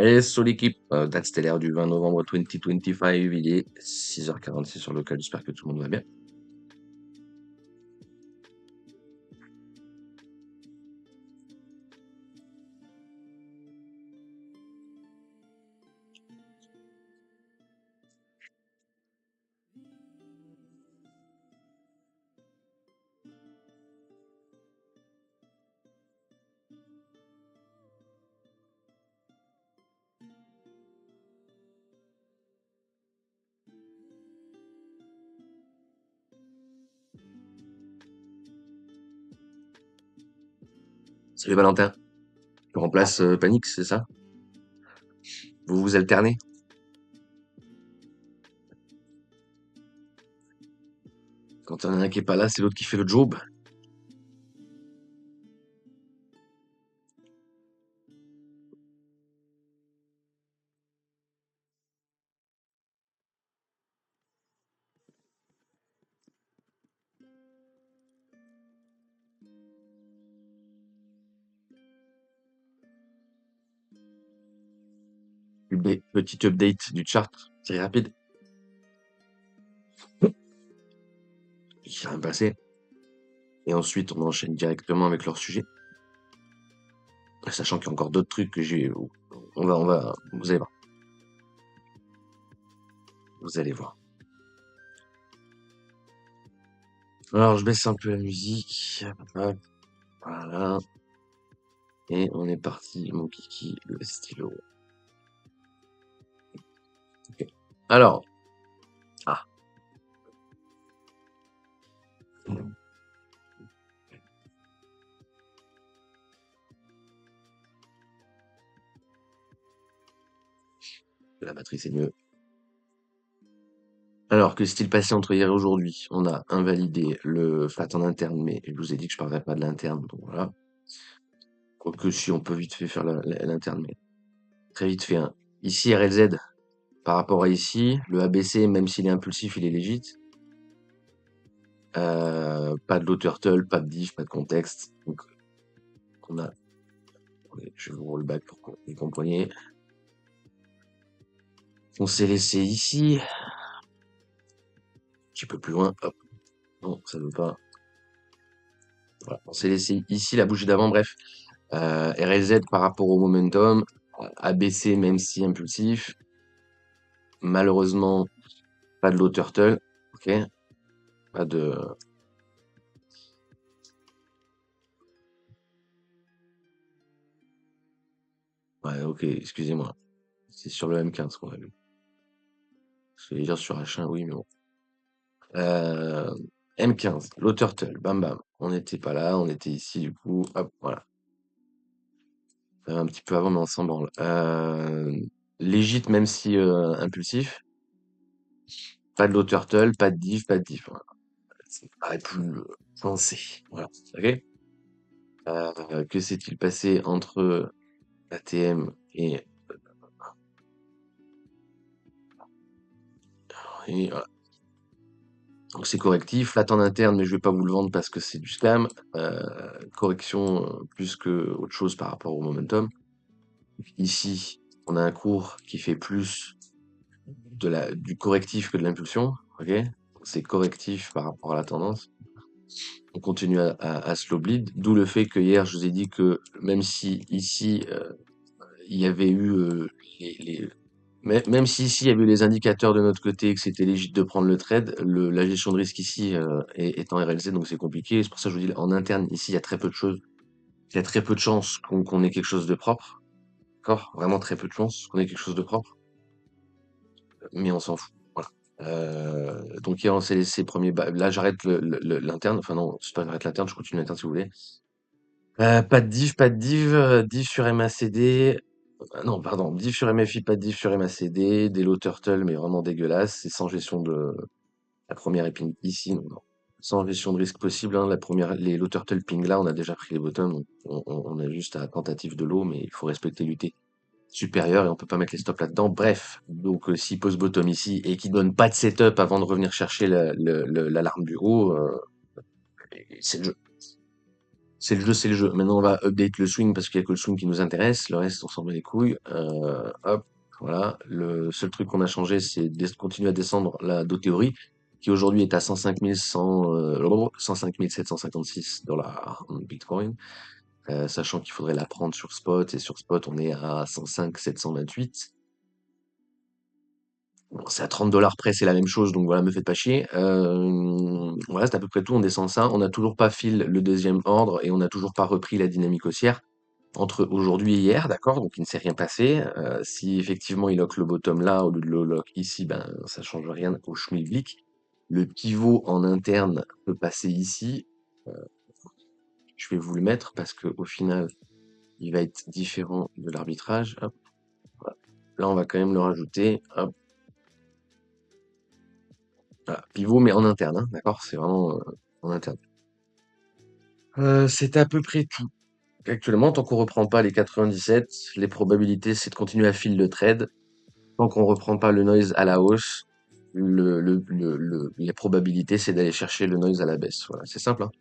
Et sur l'équipe, date stellaire du 20 novembre 2025, il est 6h46 sur le local, j'espère que tout le monde va bien. Salut Valentin, tu remplaces Panix, c'est ça? Vous vous alternez? Quand il y en a un qui est pas là, c'est l'autre qui fait le job. Petit update du chart, c'est rapide. Il s'est rien passé. Et ensuite, on enchaîne directement avec leur sujet. Sachant qu'il y a encore d'autres trucs que j'ai. Vous allez voir. Vous allez voir. Alors, je baisse un peu la musique. Hop, voilà. Et on est parti, mon kiki, le stylo. Ok. Alors, ah, la batterie c'est mieux. Alors, que s'est-il passé entre hier et aujourd'hui? On a invalidé le flat en interne, mais je vous ai dit que je parlerai pas de l'interne, donc voilà. Quoique si on peut vite fait faire l'interne, mais très vite fait. Hein. Ici, RLZ, par rapport à ici, le ABC, même s'il est impulsif, il est légit. Pas de low turtle, pas de diff, pas de contexte. Donc, on a. Attendez, je vais vous roll back pour que vous compreniez. On s'est laissé ici, un petit peu plus loin. Hop. Non, ça veut pas. Voilà. On s'est laissé ici la bougie d'avant, bref. RLZ par rapport au momentum, ABC même si impulsif. Malheureusement, pas de low turtle. Ok. Pas de. Ouais, ok, excusez-moi. C'est sur le M15 qu'on a vu. Je vais dire sur H1, oui, mais bon. Euh, M15, low turtle, bam bam. On n'était pas là, on était ici du coup. Hop, voilà. Un petit peu avant, mais on s'en branle. Légit même si impulsif. Pas de low turtle, pas de div, pas de div. Voilà. Ça me paraît plus sensé. Voilà. Ok. Que s'est-il passé entre ATM et voilà. Donc c'est correctif. Flat en interne, mais je vais pas vous le vendre parce que c'est du scam. Correction plus que autre chose par rapport au momentum. Ici, on a un cours qui fait plus du correctif que de l'impulsion. Ok. C'est correctif par rapport à la tendance. On continue à slow bleed, d'où le fait que hier je vous ai dit que même si ici il y avait eu les, même si ici il y avait eu les indicateurs de notre côté et que c'était légitime de prendre le trade, la gestion de risque ici est en RLZ donc c'est compliqué. C'est pour ça que je vous dis en interne ici il y a très peu de choses, il y a très peu de chances qu'on ait quelque chose de propre, d'accord? Vraiment très peu de chances qu'on ait quelque chose de propre, mais on s'en fout. Voilà. Donc hier on s'est laissé premier, là j'arrête l'interne, enfin non, c'est pas j'arrête l'interne, je continue l'interne si vous voulez. Pas de div, div sur MACD. Non, pardon, div sur MFI, pas de div sur MACD, des low turtle, mais vraiment dégueulasse. C'est sans gestion de la première épine ici, non, non. Sans gestion de risque possible, hein, la première, les low turtle ping là, on a déjà pris les bottoms, donc on a juste à tentative de l'eau, mais il faut respecter l'UT supérieur et on peut pas mettre les stops là-dedans. Bref, donc s'il pose bottom ici et qu'il donne pas de setup avant de revenir chercher l'alarme du haut, c'est le jeu. C'est le jeu, c'est le jeu. Maintenant, on va update le swing parce qu'il y a que le swing qui nous intéresse. Le reste, on s'en bat les couilles. Hop, voilà. Le seul truc qu'on a changé, c'est de continuer à descendre la Do théorie, qui aujourd'hui est à 105 100, 105 756 $ en Bitcoin, sachant qu'il faudrait la prendre sur spot, et sur spot, on est à 105 728. Bon, c'est à 30 $ près, c'est la même chose, donc voilà, me faites pas chier. Voilà, c'est à peu près tout, on descend ça. On n'a toujours pas fil le deuxième ordre et on n'a toujours pas repris la dynamique haussière entre aujourd'hui et hier, d'accord? Donc il ne s'est rien passé. Si effectivement il lock le bottom là au lieu de le lock ici, ben ça change rien au schmilblick. Le pivot en interne peut passer ici. Euh, je vais vous le mettre parce que au final, il va être différent de l'arbitrage. Hop, voilà. Là, on va quand même le rajouter. Hop, voilà. Pivot, mais en interne, hein, d'accord? C'est vraiment en interne. C'est à peu près tout. Actuellement, tant qu'on reprend pas les 97, les probabilités, c'est de continuer à fil le trade. Tant qu'on reprend pas le noise à la hausse, les probabilités, c'est d'aller chercher le noise à la baisse. Voilà, c'est simple, hein.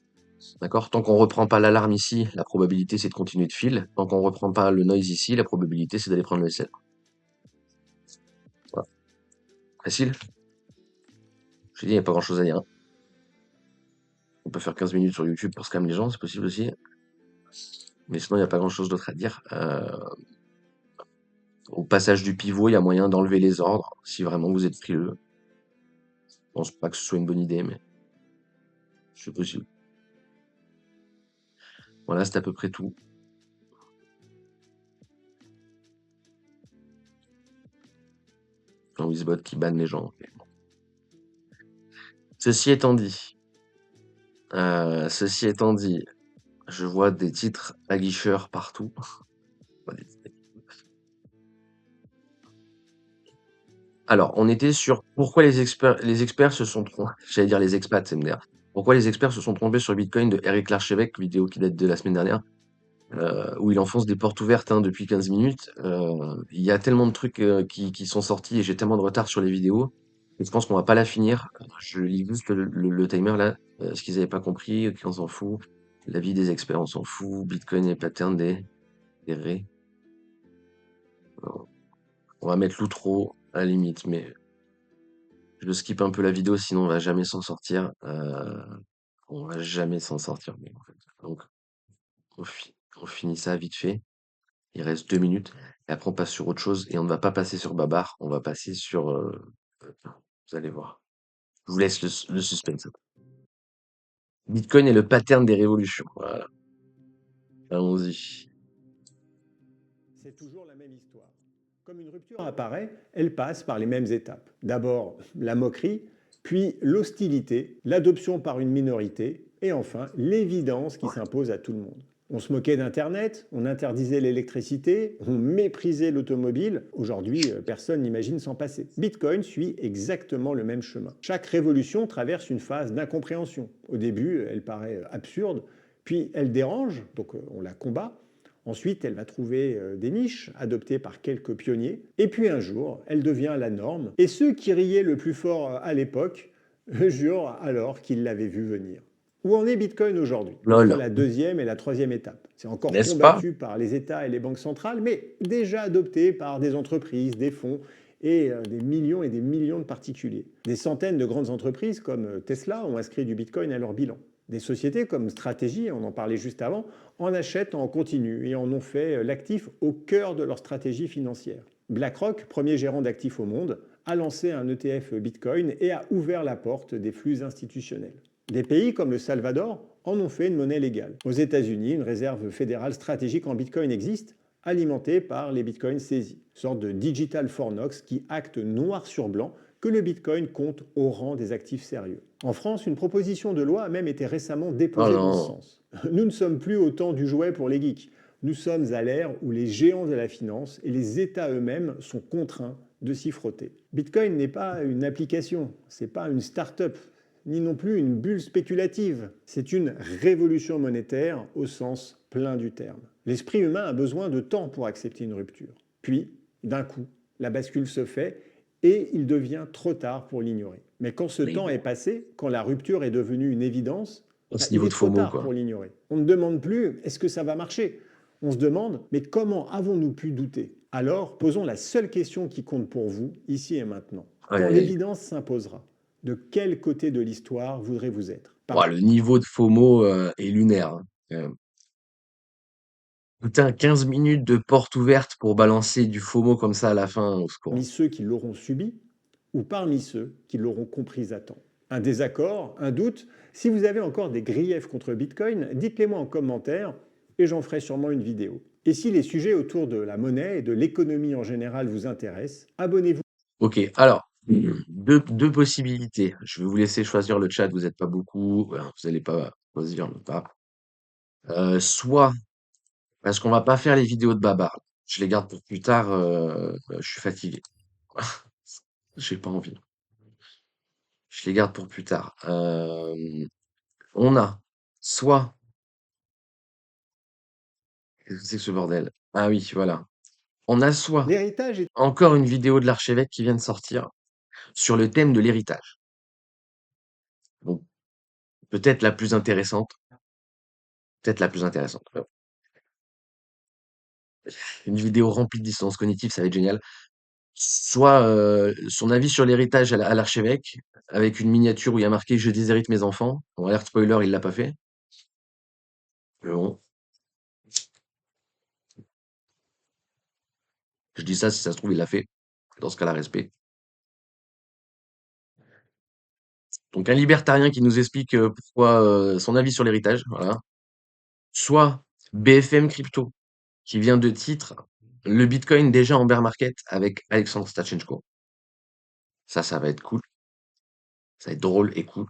D'accord? Tant qu'on reprend pas l'alarme ici, la probabilité, c'est de continuer de fil. Tant qu'on reprend pas le noise ici, la probabilité, c'est d'aller prendre le SL. Voilà. Facile? Je te dis, il n'y a pas grand chose à dire, hein. On peut faire 15 minutes sur YouTube pour scam les gens, c'est possible aussi. Mais sinon, il n'y a pas grand chose d'autre à dire. Au passage du pivot, il y a moyen d'enlever les ordres, si vraiment vous êtes frileux. Je pense pas que ce soit une bonne idée, mais c'est possible. Voilà, c'est à peu près tout. Un Wizbot qui banne les gens. Ok. Ceci étant dit, ceci étant dit, je vois des titres aguicheurs partout. Alors, on était sur pourquoi les experts se sont trompés. J'allais dire les expats, c'est MDR. Pourquoi les experts se sont trompés sur le Bitcoin de Eric Larchevêque, vidéo qui date de la semaine dernière, où il enfonce des portes ouvertes, hein, depuis 15 minutes. Il y a tellement de trucs qui sont sortis et j'ai tellement de retard sur les vidéos que je pense qu'on va pas la finir. Je lis juste le timer là, ce qu'ils avaient pas compris, ok, on s'en fout. L'avis des experts, on s'en fout. Bitcoin et pattern des raies. On va mettre l'outro à la limite, mais je skip un peu la vidéo, sinon on va jamais s'en sortir. On va jamais s'en sortir, mais en fait. Donc, on finit ça vite fait. Il reste 2 minutes. Et après, on passe sur autre chose. Et on ne va pas passer sur Babar. On va passer sur. Vous allez voir. Je vous laisse le suspense. Bitcoin est le pattern des révolutions. Voilà. Allons-y. C'est toujours la même histoire. Comme une rupture apparaît, elle passe par les mêmes étapes. D'abord la moquerie, puis l'hostilité, l'adoption par une minorité, et enfin l'évidence qui s'impose à tout le monde. On se moquait d'Internet, on interdisait l'électricité, on méprisait l'automobile. Aujourd'hui, personne n'imagine s'en passer. Bitcoin suit exactement le même chemin. Chaque révolution traverse une phase d'incompréhension. Au début, elle paraît absurde, puis elle dérange, donc on la combat. Ensuite, elle va trouver des niches adoptées par quelques pionniers. Et puis un jour, elle devient la norme. Et ceux qui riaient le plus fort à l'époque jurent alors qu'ils l'avaient vu venir. Où en est Bitcoin aujourd'hui? Entre LOL. la deuxième et la troisième étape. C'est encore N'est-ce pas? combattu par les États et les banques centrales, mais déjà adopté par des entreprises, des fonds et des millions de particuliers. Des centaines de grandes entreprises comme Tesla ont inscrit du Bitcoin à leur bilan. Des sociétés comme Strategy, on en parlait juste avant, en achètent en continu et en ont fait l'actif au cœur de leur stratégie financière. BlackRock, premier gérant d'actifs au monde, a lancé un ETF Bitcoin et a ouvert la porte des flux institutionnels. Des pays comme le Salvador en ont fait une monnaie légale. Aux États-Unis, une réserve fédérale stratégique en Bitcoin existe, alimentée par les Bitcoins saisis, sorte de digital fornox qui acte noir sur blanc que le Bitcoin compte au rang des actifs sérieux. En France, une proposition de loi a même été récemment Oh déposée dans ce non. sens. Nous ne sommes plus au temps du jouet pour les geeks. Nous sommes à l'ère où les géants de la finance et les États eux-mêmes sont contraints de s'y frotter. Bitcoin n'est pas une application, c'est pas une start-up, ni non plus une bulle spéculative. C'est une révolution monétaire au sens plein du terme. L'esprit humain a besoin de temps pour accepter une rupture. Puis, d'un coup, la bascule se fait et il devient trop tard pour l'ignorer. Mais quand ce Mais temps est bon. passé, quand la rupture est devenue une évidence, à ce Il niveau est de trop FOMO, tard quoi. pour l'ignorer. On ne demande plus est-ce que ça va marcher. On se demande mais comment avons-nous pu douter? Alors, posons la seule question qui compte pour vous, ici et maintenant. Aïe, Quand aïe, aïe. l'évidence s'imposera, de quel côté de l'histoire voudrez-vous être? Ouah, le niveau de FOMO est lunaire, hein, quand même. Putain, 15 minutes de porte ouverte pour balancer du FOMO comme ça à la fin, au secours. Parmi ceux qui l'auront subi ou parmi ceux qui l'auront compris à temps? Un désaccord, un doute? Si vous avez encore des griefs contre Bitcoin, dites-les-moi en commentaire et j'en ferai sûrement une vidéo. Et si les sujets autour de la monnaie et de l'économie en général vous intéressent, abonnez-vous. Ok, alors, deux possibilités. Je vais vous laisser choisir le chat, vous n'êtes pas beaucoup, voilà, vous n'allez pas choisir le pas. Soit, parce qu'on va pas faire les vidéos de Babar. Je les garde pour plus tard, je suis fatigué. J'ai pas envie. Je les garde pour plus tard. On a soit, qu'est-ce que c'est que ce bordel? Ah oui, voilà. On a soit L'héritage est encore une vidéo de l'archevêque qui vient de sortir sur le thème de l'héritage. Bon, peut-être la plus intéressante, peut-être la plus intéressante. Une vidéo remplie de dissonance cognitive, ça va être génial. Soit son avis sur l'héritage à l'archevêque, avec une miniature où il y a marqué «Je déshérite mes enfants». Bon, alerte spoiler, il l'a pas fait. Mais bon, je dis ça, si ça se trouve, il l'a fait. Dans ce cas-là, respect. Donc un libertarien qui nous explique pourquoi son avis sur l'héritage, voilà. Soit BFM Crypto, qui vient de titre Le Bitcoin déjà en bear market avec Alexandre Stachenko. Ça va être cool. Ça va être drôle et cool.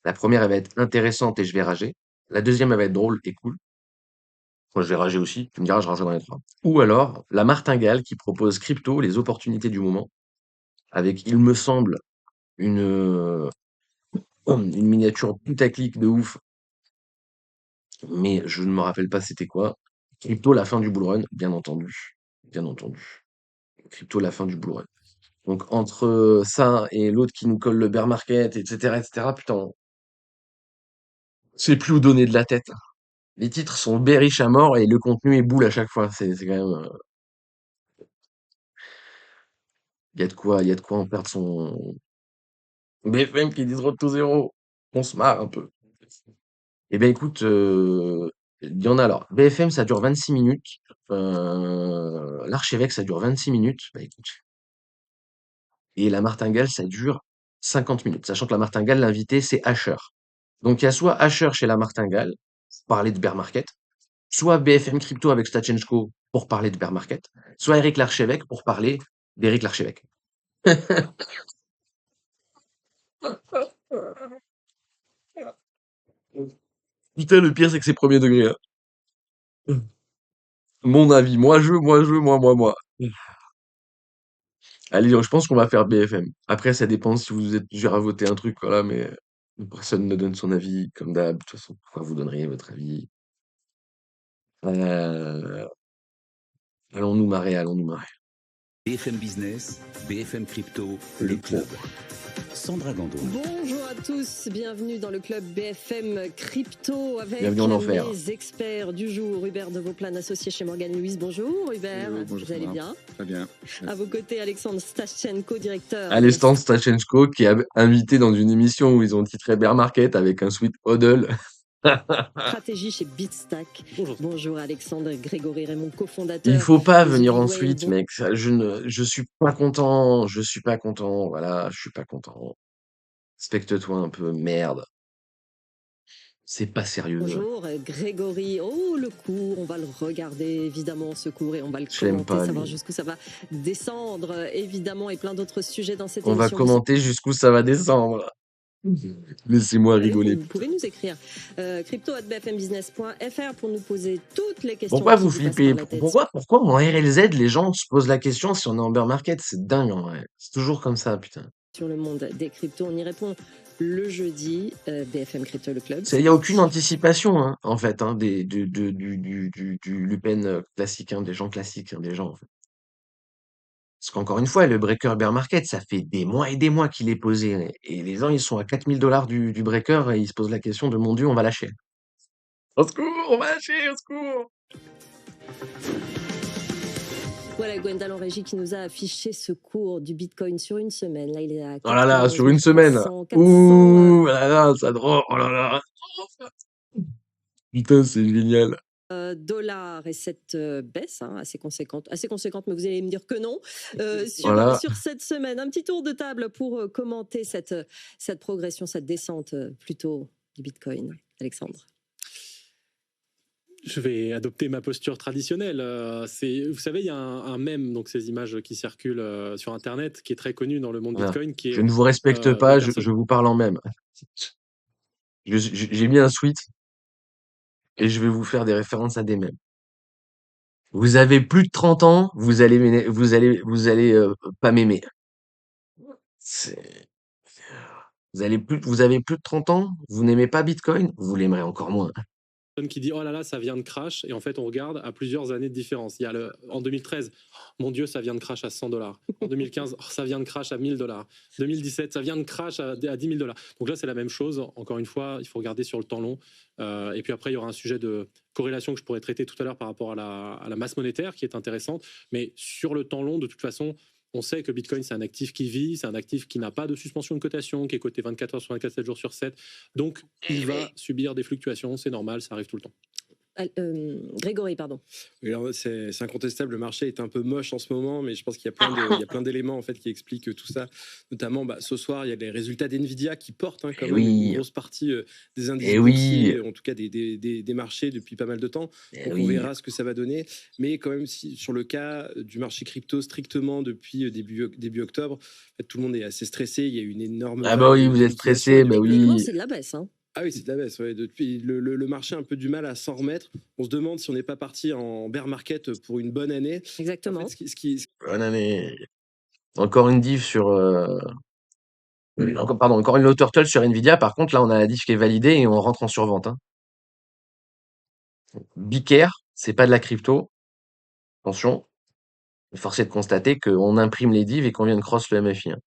La première, elle va être intéressante et je vais rager. La deuxième, elle va être drôle et cool. Moi, je vais rager aussi. Tu me diras, je ragerai dans les trois. Ou alors, la martingale qui propose crypto, les opportunités du moment, avec, il me semble, une miniature putaclic de ouf, mais je ne me rappelle pas c'était quoi. Crypto, la fin du bull run, bien entendu. Bien entendu. Crypto, la fin du bull run. Donc, entre ça et l'autre qui nous colle le bear market, etc., putain, c'est plus où donner de la tête. Les titres sont bearish à mort et le contenu est boule à chaque fois. C'est quand même, il y a de quoi en perdre son, BFM qui disent Road to Zero. On se marre un peu. Eh ben écoute, il y en a alors. BFM, ça dure 26 minutes. L'Archevêque, ça dure 26 minutes. Bah écoute. Et la Martingale, ça dure 50 minutes. Sachant que la Martingale, l'invité, c'est Asher. Donc il y a soit Asher chez la Martingale, pour parler de bear market, soit BFM Crypto avec Stachenko pour parler de bear market, soit Eric Larchevêque pour parler d'Eric Larchevêque. Putain, le pire, c'est que c'est premier degré, hein. Mon avis, moi. Allez, je pense qu'on va faire BFM. Après, ça dépend si vous êtes du genre à voter un truc, voilà, mais personne ne donne son avis, comme d'hab. De toute façon, pourquoi vous donneriez votre avis? Euh, allons-nous marrer, allons-nous marrer. BFM Business, BFM Crypto, Le les club. clubs. Sandra Gandoin. Bonjour à tous, bienvenue dans le club BFM Crypto avec Bienvenue en enfer. mes experts du jour. Hubert de Vauplan, associé chez Morgan Lewis. Bonjour Hubert, Bonjour, vous allez Sandra. bien? Très bien. À vos côtés, Alexandre Stachenko, directeur de Alexandre Stachenko, qui est invité dans une émission où ils ont titré Bear Market avec un sweet hodl. stratégie chez Bitstack. Bonjour Alexandre, Grégory Raymond, cofondateur. Il faut pas de The venir Big en Whale. suite, mec. Je suis pas content. Je suis pas content. Voilà, je suis pas content. Respecte-toi un peu, merde. C'est pas sérieux. Bonjour Grégory. Oh le cours, on va le regarder évidemment ce cours et on va le Je l'aime commenter, pas, savoir lui. jusqu'où ça va descendre évidemment et plein d'autres sujets dans cette On va émission. commenter jusqu'où ça va descendre. Laissez-moi rigoler. Vous pouvez nous écrire crypto@bfmbusiness.fr pour nous poser toutes les questions Pourquoi qui vous vous passent flippez? par la tête Pourquoi en RLZ, les gens se posent la question si on est en bear market? C'est dingue, en vrai. C'est toujours comme ça, putain. sur le monde des cryptos. On y répond le jeudi. BFM Crypto, le club. Il n'y a aucune anticipation, hein, en fait, hein, du Lupen classique, hein, des gens classiques, hein, des gens, en fait. Parce qu'encore une fois, le breaker bear market, ça fait des mois et des mois qu'il est posé. Et les gens, ils sont à 4 000 $ du breaker et ils se posent la question de mon Dieu, on va lâcher. Au secours, on va lâcher, au secours. Voilà Gwendal en régie qui nous a affiché ce cours du Bitcoin sur une semaine. Là, il est à Oh là là, 91 sur une semaine. 300, 400. Ouh, là là, ça drôle. Oh là là. Putain, c'est génial. Dollars et cette baisse assez conséquente, mais vous allez me dire que non. Voilà. Sur cette semaine, un petit tour de table pour commenter cette progression, cette descente plutôt du Bitcoin. Alexandre. Je vais adopter ma posture traditionnelle. Vous savez, il y a un mème, donc ces images qui circulent sur Internet, qui est très connu dans le monde Voilà. Bitcoin, qui est Je ne vous respecte pas, la je personne- vous parle en même. J'ai mis un suite et je vais vous faire des références à des mèmes. Vous avez plus de 30 ans, vous allez pas m'aimer. C'est- vous avez plus de 30 ans, vous n'aimez pas Bitcoin, vous l'aimerez encore moins. qui dit oh là là, ça vient de crash, et en fait on regarde à plusieurs années de différence. Il y a en 2013, mon Dieu, ça vient de crash à 100 $. En 2015, ça vient de crash à 1 000 $. 2017, ça vient de crash à 10 000 $. Donc là, c'est la même chose. Encore une fois, il faut regarder sur le temps long. Et puis après, il y aura un sujet de corrélation que je pourrais traiter tout à l'heure par rapport à la masse monétaire qui est intéressante. Mais sur le temps long, de toute façon, on sait que Bitcoin, c'est un actif qui vit, c'est un actif qui n'a pas de suspension de cotation, qui est coté 24 heures sur 24, 7 jours sur 7. Donc, il va subir des fluctuations, c'est normal, ça arrive tout le temps. Grégory, pardon. Alors, c'est incontestable, le marché est un peu moche en ce moment, mais je pense qu'il y a plein d'éléments en fait qui expliquent tout ça. Notamment, ce soir, il y a les résultats d'NVIDIA qui portent quand même une grosse partie des indices boursiers, en tout cas des marchés depuis pas mal de temps. Donc on verra ce que ça va donner. Mais quand même, sur le cas du marché crypto strictement depuis début octobre, en fait, tout le monde est assez stressé. Il y a eu une énorme Ah bah oui, vous êtes stressé, bah oui. C'est de la baisse, hein. Ah oui, c'est de la baisse. Ouais. Depuis, le marché a un peu du mal à s'en remettre. On se demande si on n'est pas parti en bear market pour une bonne année. Exactement. En fait, Bonne année. Encore une diff sur... encore une low turtle sur Nvidia. Par contre, là, on a la diff qui est validée et on rentre en survente. Hein. Bicaire, c'est pas de la crypto. Attention. Force est de constater qu'on imprime les divs et qu'on vient de cross le MFI. Hein.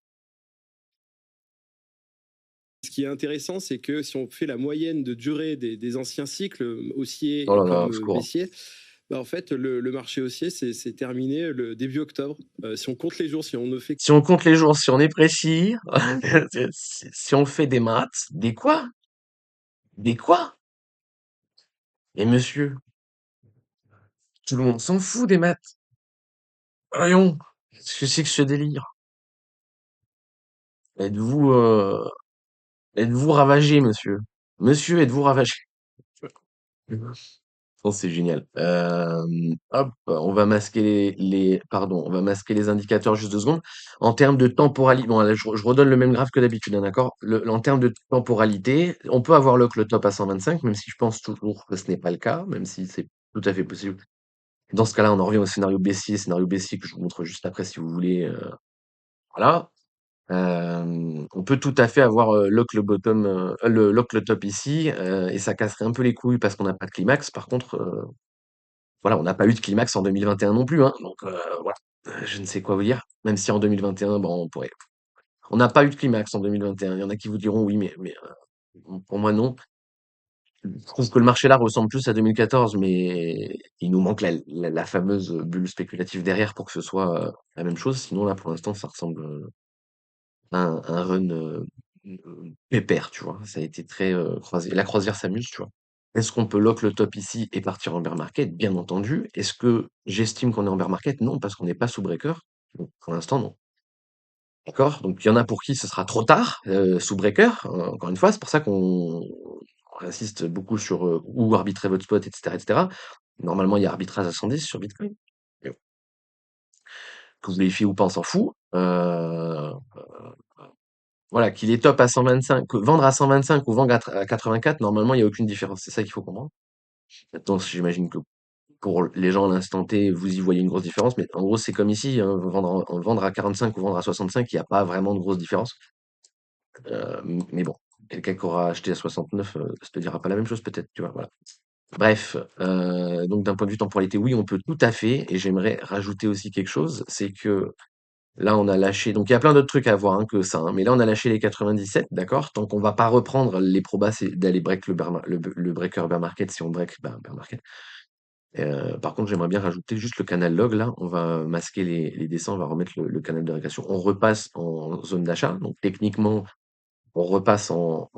Ce qui est intéressant, c'est que si on fait la moyenne de durée des anciens cycles haussiers Oh là et là, comme secours. baissiers, en fait, le marché haussier, c'est terminé le début octobre. Si on compte les jours, si on ne fait Si on compte les jours, si on est précis, si on fait des maths, des quoi? Des quoi? Et monsieur, tout le monde s'en fout des maths. Voyons, qu'est-ce que c'est que ce délire? Êtes-vous êtes-vous ravagé, monsieur? Monsieur, êtes-vous ravagé? Oh, c'est génial. Hop, on va masquer on va masquer les indicateurs juste 2 secondes. En termes de temporalité, bon, là, je redonne le même graphe que d'habitude, hein, d'accord? En termes de temporalité, on peut avoir le top à 125, même si je pense toujours que ce n'est pas le cas, même si c'est tout à fait possible. Dans ce cas-là, on en revient au scénario baissier que je vous montre juste après si vous voulez. Voilà. On peut tout à fait avoir lock le top ici, et ça casserait un peu les couilles parce qu'on n'a pas de climax. Par contre, voilà, on n'a pas eu de climax en 2021 non plus, hein, donc voilà, je ne sais quoi vous dire. Même si en 2021, bon, on n'a pas eu de climax en 2021. Il y en a qui vous diront oui, mais pour moi non. Je trouve que le marché là ressemble plus à 2014, mais il nous manque la fameuse bulle spéculative derrière pour que ce soit la même chose. Sinon là, pour l'instant, ça ressemble à un run pépère, tu vois. Ça a été très croisé. La croisière s'amuse, tu vois. Est-ce qu'on peut lock le top ici et partir en bear market? Bien entendu. Est-ce que j'estime qu'on est en bear market? Non, parce qu'on n'est pas sous breaker. Donc, pour l'instant, non. D'accord? Donc, il y en a pour qui ce sera trop tard, sous breaker. Encore une fois, c'est pour ça on insiste beaucoup sur où arbitrer votre spot, etc., etc. Normalement, il y a arbitrage à 110 sur Bitcoin. Mais bon, que vous vérifiez ou pas, on s'en fout. Voilà, qu'il est top à 125, vendre à 125 ou vendre à 84, normalement, il n'y a aucune différence. C'est ça qu'il faut comprendre. Maintenant, j'imagine que pour les gens à l'instant T, vous y voyez une grosse différence, mais en gros, c'est comme ici, hein, vendre à 45 ou vendre à 65, il n'y a pas vraiment de grosse différence. Mais bon, quelqu'un qui aura acheté à 69, ça te dira pas la même chose peut-être, tu vois, voilà. Bref, donc d'un point de vue temporalité, oui, on peut tout à fait, et j'aimerais rajouter aussi quelque chose, c'est que Là, on a lâché. Donc, il y a plein d'autres trucs à voir hein, que ça. Hein. Mais là, on a lâché les 97, d'accord? Tant qu'on va pas reprendre les probas, c'est d'aller break le breaker bear market si on break bear market. Par contre, j'aimerais bien rajouter juste le canal log. Là, on va masquer les dessins, on va remettre le canal de régression. On repasse en zone d'achat. Donc, techniquement, on repasse en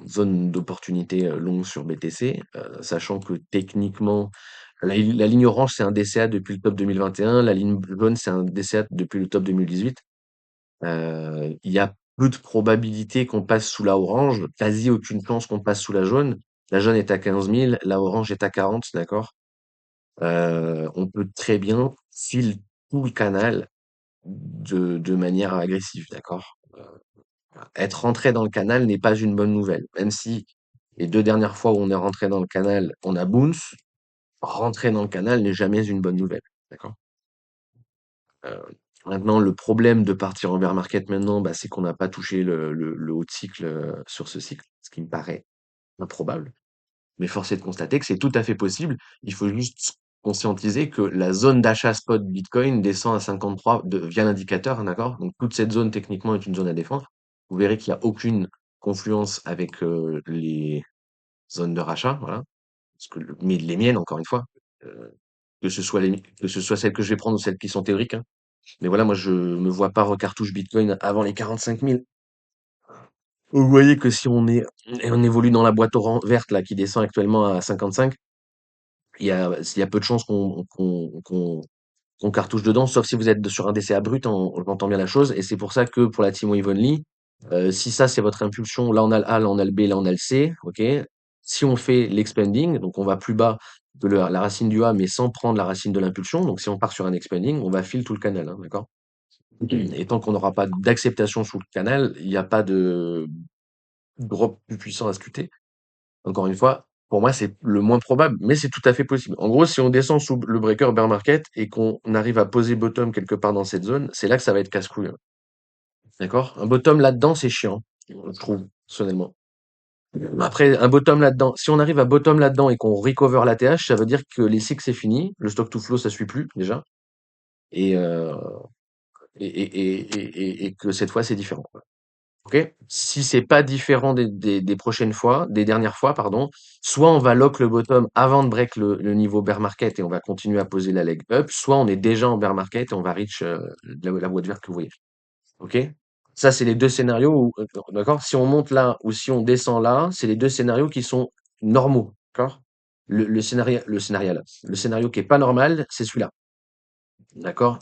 zone d'opportunité longue sur BTC, sachant que techniquement, la ligne orange, c'est un DCA depuis le top 2021, la ligne jaune, c'est un DCA depuis le top 2018. Il y a peu de probabilité qu'on passe sous la orange, quasi aucune chance qu'on passe sous la jaune. La jaune est à 15 000, la orange est à 40, d'accord? On peut très bien filer tout le canal de manière agressive, d'accord? Être rentré dans le canal n'est pas une bonne nouvelle. Même si les 2 dernières fois où on est rentré dans le canal, on a bounce, rentrer dans le canal n'est jamais une bonne nouvelle. D'accord? Heu, Maintenant, le problème de partir en bear market maintenant, bah, c'est qu'on n'a pas touché le haut de cycle, sur ce cycle, ce qui me paraît improbable. Mais force est de constater que c'est tout à fait possible. Il faut juste conscientiser que la zone d'achat spot Bitcoin descend à 53 via l'indicateur, hein, d'accord? Donc toute cette zone techniquement est une zone à défendre. Vous verrez qu'il n'y a aucune confluence avec les zones de rachat, voilà. Mais les miennes, encore une fois, euh, que ce soit celles que je vais prendre ou celles qui sont théoriques, hein. Mais voilà, moi je me vois pas recartouche Bitcoin avant les 45 000. Vous voyez que si on évolue dans la boîte verte là qui descend actuellement à 55, il y a peu de chances qu'on cartouche dedans, sauf si vous êtes sur un DCA brut, j'entends bien la chose, et c'est pour ça que pour la Team Evenly, si ça c'est votre impulsion, là on a le A, là on a le B, là on a le C, ok? Si on fait l'expanding, donc on va plus bas que la racine du A, mais sans prendre la racine de l'impulsion, donc si on part sur un expanding, on va filer tout le canal, hein, d'accord? Et tant qu'on n'aura pas d'acceptation sous le canal, il n'y a pas de drop plus puissant à scuter. Encore une fois, pour moi, c'est le moins probable, mais c'est tout à fait possible. En gros, si on descend sous le breaker bear market et qu'on arrive à poser bottom quelque part dans cette zone, c'est là que ça va être casse-couille. Hein. D'accord? Un bottom là-dedans, c'est chiant, je trouve, personnellement. Après, un bottom là-dedans, si on arrive à bottom là-dedans et qu'on recover la TH, ça veut dire que les cycles c'est fini, le stock to flow ça suit plus déjà, et, et que cette fois c'est différent. Ok? Si c'est pas différent des prochaines fois, des dernières fois, pardon, soit on va lock le bottom avant de break le niveau bear market et on va continuer à poser la leg up, soit on est déjà en bear market et on va reach la boîte verte que vous voyez. Ok? Ça, c'est les deux scénarios où, d'accord? Si on monte là ou si on descend là, c'est les deux scénarios qui sont normaux. D'accord? Le scénario qui est pas normal, c'est celui-là. D'accord?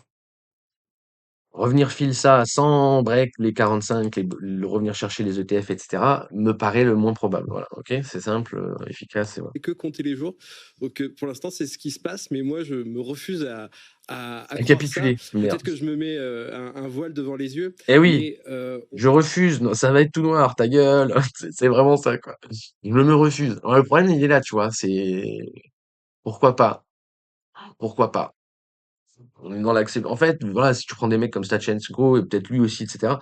Revenir fil ça sans break les 45, revenir chercher les ETF, etc., me paraît le moins probable. Voilà, ok? C'est simple, efficace, et voilà. Et que compter les jours. Donc pour l'instant, c'est ce qui se passe, mais moi, je me refuse à croire ça. Capituler, Peut-être que je me mets un voile devant les yeux. Eh oui, Mais je refuse, non, ça va être tout noir, ta gueule. C'est vraiment ça, quoi. Je me refuse. Alors, le problème, il est là, tu vois, c'est pourquoi pas? Pourquoi pas? On est dans l'accès. En fait, voilà, si tu prends des mecs comme Stachenko et peut-être lui aussi, etc.,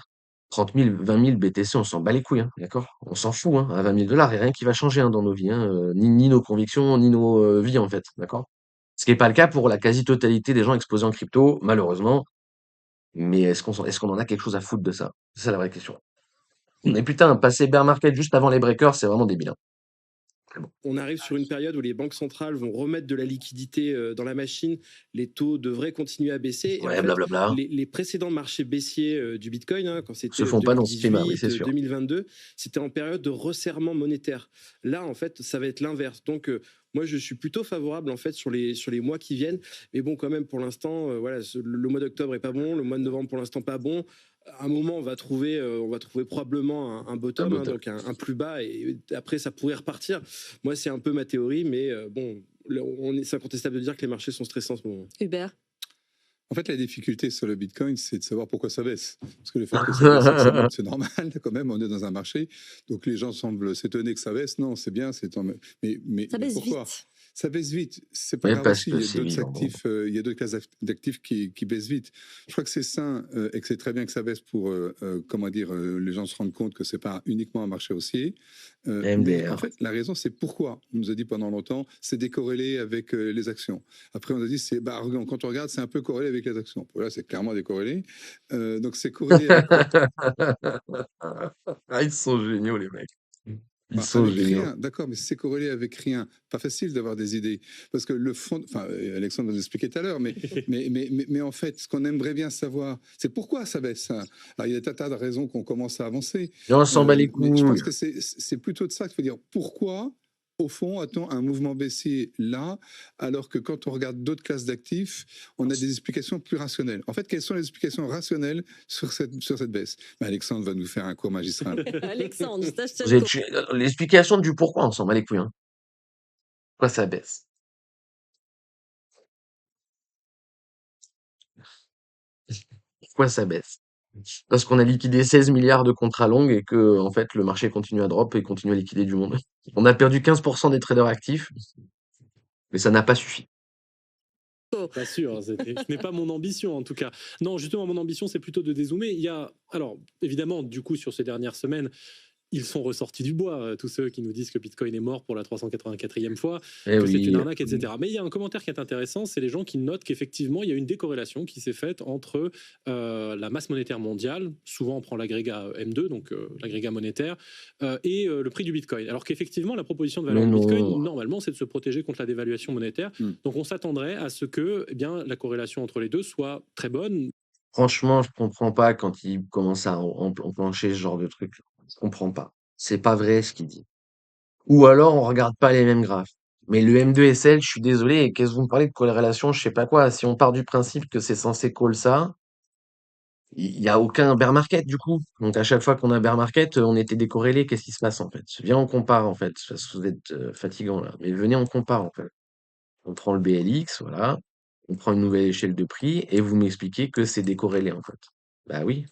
30 000, 20 000 BTC, on s'en bat les couilles, hein, d'accord? On s'en fout, hein, à 20 000 dollars, il n'y a rien qui va changer hein, dans nos vies, hein, ni nos convictions, ni nos vies, en fait, d'accord? Ce qui n'est pas le cas pour la quasi-totalité des gens exposés en crypto, malheureusement. Mais est-ce qu'on en a quelque chose à foutre de ça? C'est ça la vraie question. Et putain, passer bear market juste avant les breakers, c'est vraiment débile. Hein. On arrive sur une période où les banques centrales vont remettre de la liquidité dans la machine, les taux devraient continuer à baisser. Et Ouais, en fait, blablabla. les précédents marchés baissiers du Bitcoin, hein, quand c'était Se font pas dans ce climat, oui, 2018, c'est sûr. 2022, c'était en période de resserrement monétaire. Là, en fait, ça va être l'inverse. Donc, moi, je suis plutôt favorable en fait sur les mois qui viennent. Mais bon, quand même, pour l'instant, voilà, le mois d'octobre est pas bon, le mois de novembre pour l'instant pas bon. À un moment, on va trouver probablement un bottom, hein, donc un plus bas, et après, ça pourrait repartir. Moi, c'est un peu ma théorie, mais bon, c'est incontestable de dire que les marchés sont stressés en ce moment. Hubert? En fait, la difficulté sur le Bitcoin, c'est de savoir pourquoi ça baisse. Parce que le fait que ça baisse et que ça monte, c'est normal quand même, on est dans un marché. Donc les gens semblent s'étonner que ça baisse. Non, c'est bien, c'est tant mieux. Mais Ça baisse pourquoi? vite. Ça baisse vite. C'est pas Ouais, grave parce aussi. que Il y a c'est d'autres vivant. actifs, il y a d'autres classes d'actifs qui baissent vite. Je crois que c'est sain et que c'est très bien que ça baisse pour, comment dire, les gens se rendent compte que c'est pas uniquement un marché haussier. Mais en MDR. fait, la raison, c'est pourquoi. On nous a dit pendant longtemps, c'est décorrélé avec les actions. Après, on a dit, quand on regarde, c'est un peu corrélé avec les actions. Voilà, c'est clairement décorrélé. Donc, c'est corrélé avec quoi? Ah, ils sont géniaux, les mecs. Ils Bah, sont avec géniaux. rien, d'accord, mais si c'est corrélé avec rien, pas facile d'avoir des idées. Parce que le fond, enfin, Alexandre va nous expliquer tout à l'heure, mais en fait, ce qu'on aimerait bien savoir, c'est pourquoi ça baisse, hein. Alors, il y a des tas de raisons qu'on commence à avancer, Et on s'en bat les mais je pense couilles. que c'est plutôt de ça qu'il faut dire pourquoi, au fond, a-t-on un mouvement baissier là, alors que quand on regarde d'autres classes d'actifs, on a des explications plus rationnelles. En fait, quelles sont les explications rationnelles sur cette baisse? Ben, Alexandre va nous faire un cours magistral. Alexandre, Vous Stachchenko. l'explication du pourquoi, on s'en bat les couilles, hein. Pourquoi ça baisse? Pourquoi ça baisse? Parce qu'on a liquidé 16 milliards de contrats longs et que, en fait, le marché continue à drop et continue à liquider du monde. On a perdu 15% des traders actifs, mais ça n'a pas suffi. Pas sûr, ce n'est pas mon ambition en tout cas. Non, justement, mon ambition, c'est plutôt de dézoomer. Il y a, alors, évidemment, du coup, sur ces dernières semaines, ils sont ressortis du bois, tous ceux qui nous disent que Bitcoin est mort pour la 384e fois, Eh que c'est une oui. arnaque, etc. Mais il y a un commentaire qui est intéressant, c'est les gens qui notent qu'effectivement, il y a une décorrélation qui s'est faite entre la masse monétaire mondiale, souvent on prend l'agrégat M2, donc l'agrégat monétaire, et le prix du Bitcoin. Alors qu'effectivement, la proposition de valeur Mais du Bitcoin, non. normalement, c'est de se protéger contre la dévaluation monétaire. Donc on s'attendrait à ce que eh bien, la corrélation entre les deux soit très bonne. Franchement, je comprends pas quand il commence à enclencher ce genre de truc. Je comprends pas. C'est pas vrai ce qu'il dit. Ou alors on regarde pas les mêmes graphes. Mais le M2SL, je suis désolé, et qu'est-ce que vous me parlez de corrélation, je sais pas quoi. Si on part du principe que c'est censé call ça, il y a aucun bear market du coup. Donc à chaque fois qu'on a un bear market, on était décorrélé. Qu'est-ce qui se passe en fait? Viens, on compare en fait. Parce que vous êtes fatigant là. Mais venez, on compare en fait. On prend le BLX, voilà. On prend une nouvelle échelle de prix et vous m'expliquez que c'est décorrélé en fait. Bah oui,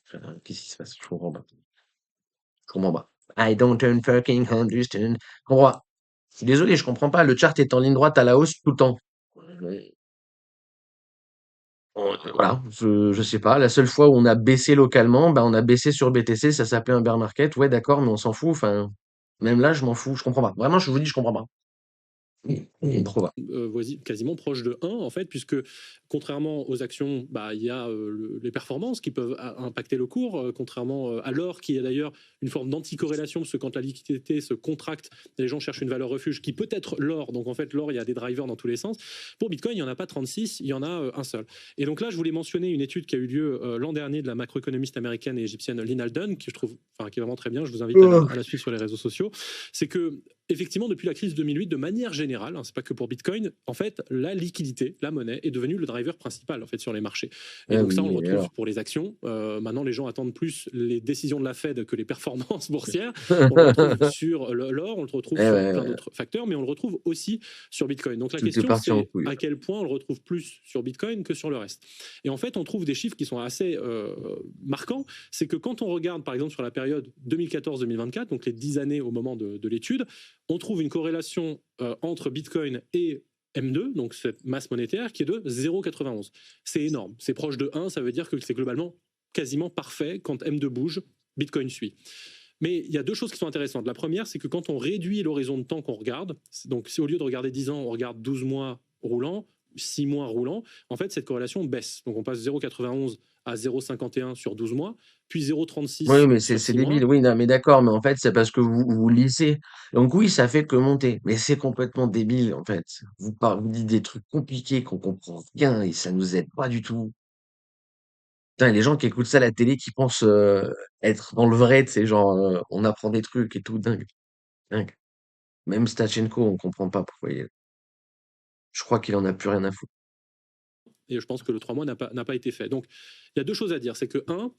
qu'est-ce qui se passe? Je comprends pas. Je comprends pas. I don't fucking understand. Je comprends pas. Je suis désolé, je comprends pas. Le chart est en ligne droite à la hausse tout le temps. Voilà, je sais pas. La seule fois où on a baissé localement, bah on a baissé sur BTC, ça s'appelait un bear market. Ouais, d'accord, mais on s'en fout. Enfin, même là, je m'en fous. Je comprends pas. Vraiment, je vous dis, je comprends pas. Trop bas. Quasiment proche de 1 en fait, puisque contrairement aux actions, bah, il y a les performances qui peuvent impacter le cours, contrairement à l'or qui est d'ailleurs une forme d'anticorrélation, parce que quand la liquidité se contracte, les gens cherchent une valeur refuge qui peut être l'or. Donc en fait, l'or, il y a des drivers dans tous les sens. Pour Bitcoin, il n'y en a pas 36, il y en a un seul. Et donc là, je voulais mentionner une étude qui a eu lieu l'an dernier de la macroéconomiste américaine et égyptienne Lynn Alden, qui je trouve, enfin, qui est vraiment très bien. Je vous invite à la suivre sur les réseaux sociaux. C'est que effectivement, depuis la crise 2008, de manière générale, hein, c'est pas que pour Bitcoin, en fait, la liquidité, la monnaie, est devenue le driver principal en fait sur les marchés. Et Ah donc ça, on oui, le et retrouve alors? pour les actions. Maintenant, les gens attendent plus les décisions de la Fed que les performances boursières. On le retrouve sur l'or, on le retrouve Eh sur ouais, plein ouais. d'autres facteurs, mais on le retrouve aussi sur Bitcoin. Donc la Tout est question, parti en c'est couille. à quel point on le retrouve plus sur Bitcoin que sur le reste. Et en fait, on trouve des chiffres qui sont assez marquants. C'est que quand on regarde, par exemple, sur la période 2014-2024, donc les 10 années au moment de l'étude, on trouve une corrélation entre Bitcoin et M2, donc cette masse monétaire, qui est de 0,91. C'est énorme. C'est proche de 1, ça veut dire que c'est globalement quasiment parfait. Quand M2 bouge, Bitcoin suit. Mais il y a deux choses qui sont intéressantes. La première, c'est que quand on réduit l'horizon de temps qu'on regarde, donc si au lieu de regarder 10 ans, on regarde 12 mois roulants, 6 mois roulants, en fait, cette corrélation baisse. Donc on passe 0,91 à 0,51 sur 12 mois, puis 0,36 Oui, mais sur c'est 6 mois. débile. Oui, non, mais d'accord, mais en fait, c'est parce que vous lissez. Donc oui, ça fait que monter. Mais c'est complètement débile, en fait. Vous dites des trucs compliqués qu'on comprend rien et ça nous aide pas du tout. Putain, les gens qui écoutent ça à la télé, qui pensent être dans le vrai, tu sais, genre, on apprend des trucs et tout, dingue, dingue. Même Stachenko, on comprend pas pourquoi il est là. Je crois qu'il en a plus rien à foutre. Et je pense que le 3 mois n'a pas été fait. Donc, il y a deux choses à dire. C'est que, un,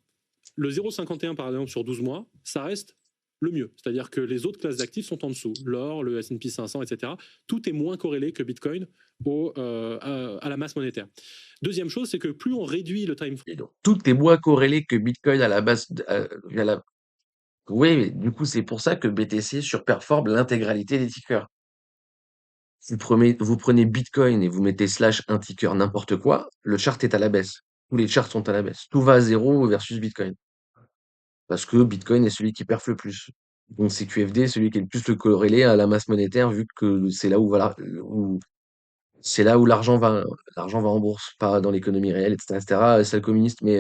le 0,51 par exemple sur 12 mois, ça reste le mieux. C'est-à-dire que les autres classes d'actifs sont en dessous. L'or, le S&P 500, etc. Tout est moins corrélé que Bitcoin à la masse monétaire. Deuxième chose, c'est que plus on réduit le time frame. Et donc, tout est moins corrélé que Bitcoin à la base. Oui, mais du coup, c'est pour ça que BTC surperforme l'intégralité des tickers. Vous prenez Bitcoin et vous mettez slash un ticker n'importe quoi, le chart est à la baisse. Tous les charts sont à la baisse. Tout va à zéro versus Bitcoin. Parce que Bitcoin est celui qui perf le plus. Donc CQFD est celui qui est le plus corrélé à la masse monétaire, vu que c'est là où, voilà, c'est là où l'argent va en bourse, pas dans l'économie réelle, etc., etc. C'est le communiste, mais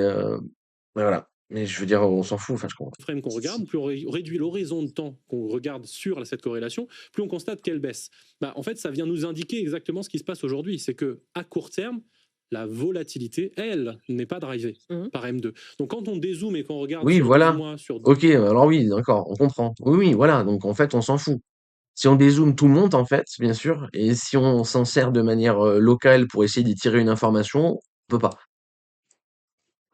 voilà. Mais je veux dire, on s'en fout. Enfin, je comprends. Frame qu'on regarde, plus on réduit l'horizon de temps qu'on regarde sur cette corrélation, plus on constate qu'elle baisse. Bah, en fait, ça vient nous indiquer exactement ce qui se passe aujourd'hui. C'est que à court terme, la volatilité, elle, n'est pas drivée par M2. Donc quand on dézoome et qu'on regarde Oui, sur 12 voilà. mois, sur Ok, alors oui, d'accord, on comprend. Oui, oui, voilà. Donc en fait, on s'en fout. Si on dézoome, tout monte en fait, bien sûr. Et si on s'en sert de manière locale pour essayer d'y tirer une information, on peut pas.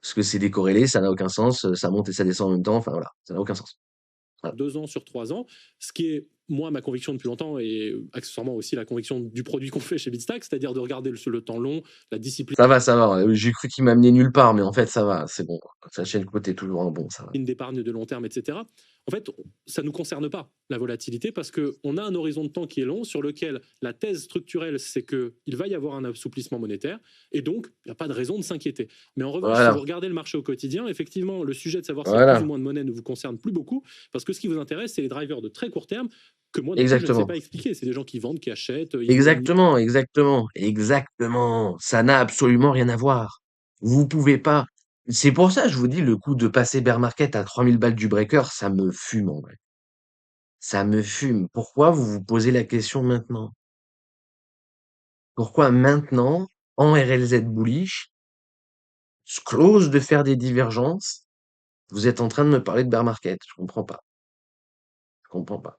Parce que c'est décorrélé, ça n'a aucun sens, ça monte et ça descend en même temps, enfin voilà, ça n'a aucun sens. Voilà. 2 ans, sur 3 ans, ce qui est, moi, ma conviction depuis longtemps et accessoirement aussi la conviction du produit qu'on fait chez Bitstack, c'est-à-dire de regarder le temps long, la discipline Ça va. J'ai cru qu'il m'amenait nulle part, mais en fait, ça va, c'est bon. Sa chaîne côté est toujours un bon, ça va. d'épargne de long terme, etc. En fait, ça ne nous concerne pas, la volatilité, parce qu'on a un horizon de temps qui est long sur lequel la thèse structurelle, c'est qu'il va y avoir un assouplissement monétaire, et donc, il n'y a pas de raison de s'inquiéter. Mais en revanche, Voilà. si vous regardez le marché au quotidien, effectivement, le sujet de savoir s'il y a plus ou moins de monnaie ne vous concerne plus beaucoup, parce que ce qui vous intéresse, c'est les drivers de très court terme, que moi, non plus, je ne sais Exactement. pas expliquer. C'est des gens qui vendent, qui achètent. Exactement, exactement, exactement. Ça n'a absolument rien à voir. Vous pouvez pas. C'est pour ça, je vous dis, le coup de passer bear market à 3000 balles du breaker, ça me fume en vrai. Ça me fume. Pourquoi vous vous posez la question maintenant? Pourquoi maintenant, en RLZ bullish, close de faire des divergences, vous êtes en train de me parler de bear market? Je comprends pas. Je comprends pas.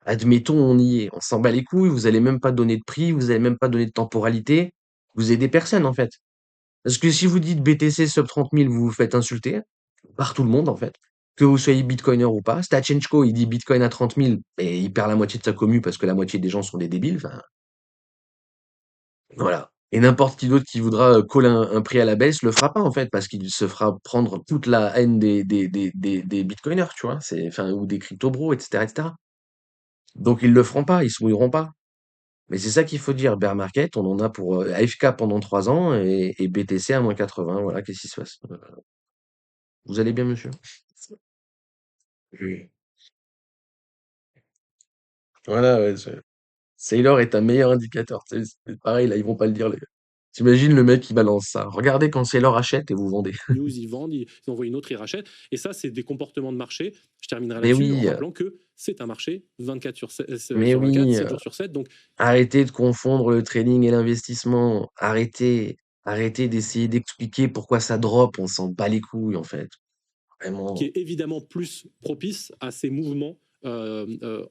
Admettons, on y est. On s'en bat les couilles, vous allez même pas donner de prix, vous allez même pas donner de temporalité. Vous aidez personne, en fait. Parce que si vous dites BTC sub 30 000, vous vous faites insulter par tout le monde, en fait. Que vous soyez bitcoiner ou pas. Stachenko, il dit bitcoin à 30 000 et il perd la moitié de sa commu parce que la moitié des gens sont des débiles. Enfin, voilà. Et n'importe qui d'autre qui voudra coller un prix à la baisse le fera pas, en fait, parce qu'il se fera prendre toute la haine des bitcoiners, tu vois. Enfin, ou des crypto bros, etc., etc. Donc, ils le feront pas, ils se mouilleront pas. Mais c'est ça qu'il faut dire. Bear market, on en a pour AFK pendant 3 ans et BTC à moins 80. Voilà, qu'est-ce qui se passe? Vous allez bien, monsieur? Oui. Voilà, ouais, Sailor est un meilleur indicateur. C'est pareil, là, ils vont pas le dire. T'imagines le mec qui balance ça. Regardez quand Sailor achète et vous vendez. News, ils vendent, ils envoient une autre, ils rachètent. Et ça, c'est des comportements de marché. Je terminerai Mais là-dessus en oui, rappelant que c'est un marché 24 sur 7, mais sur 24, oui. 7 jours sur 7. Donc, Arrêtez de confondre le trading et l'investissement. Arrêtez. Arrêtez d'essayer d'expliquer pourquoi ça drop. On s'en bat les couilles, en fait. Vraiment. qui est évidemment plus propice à ces mouvements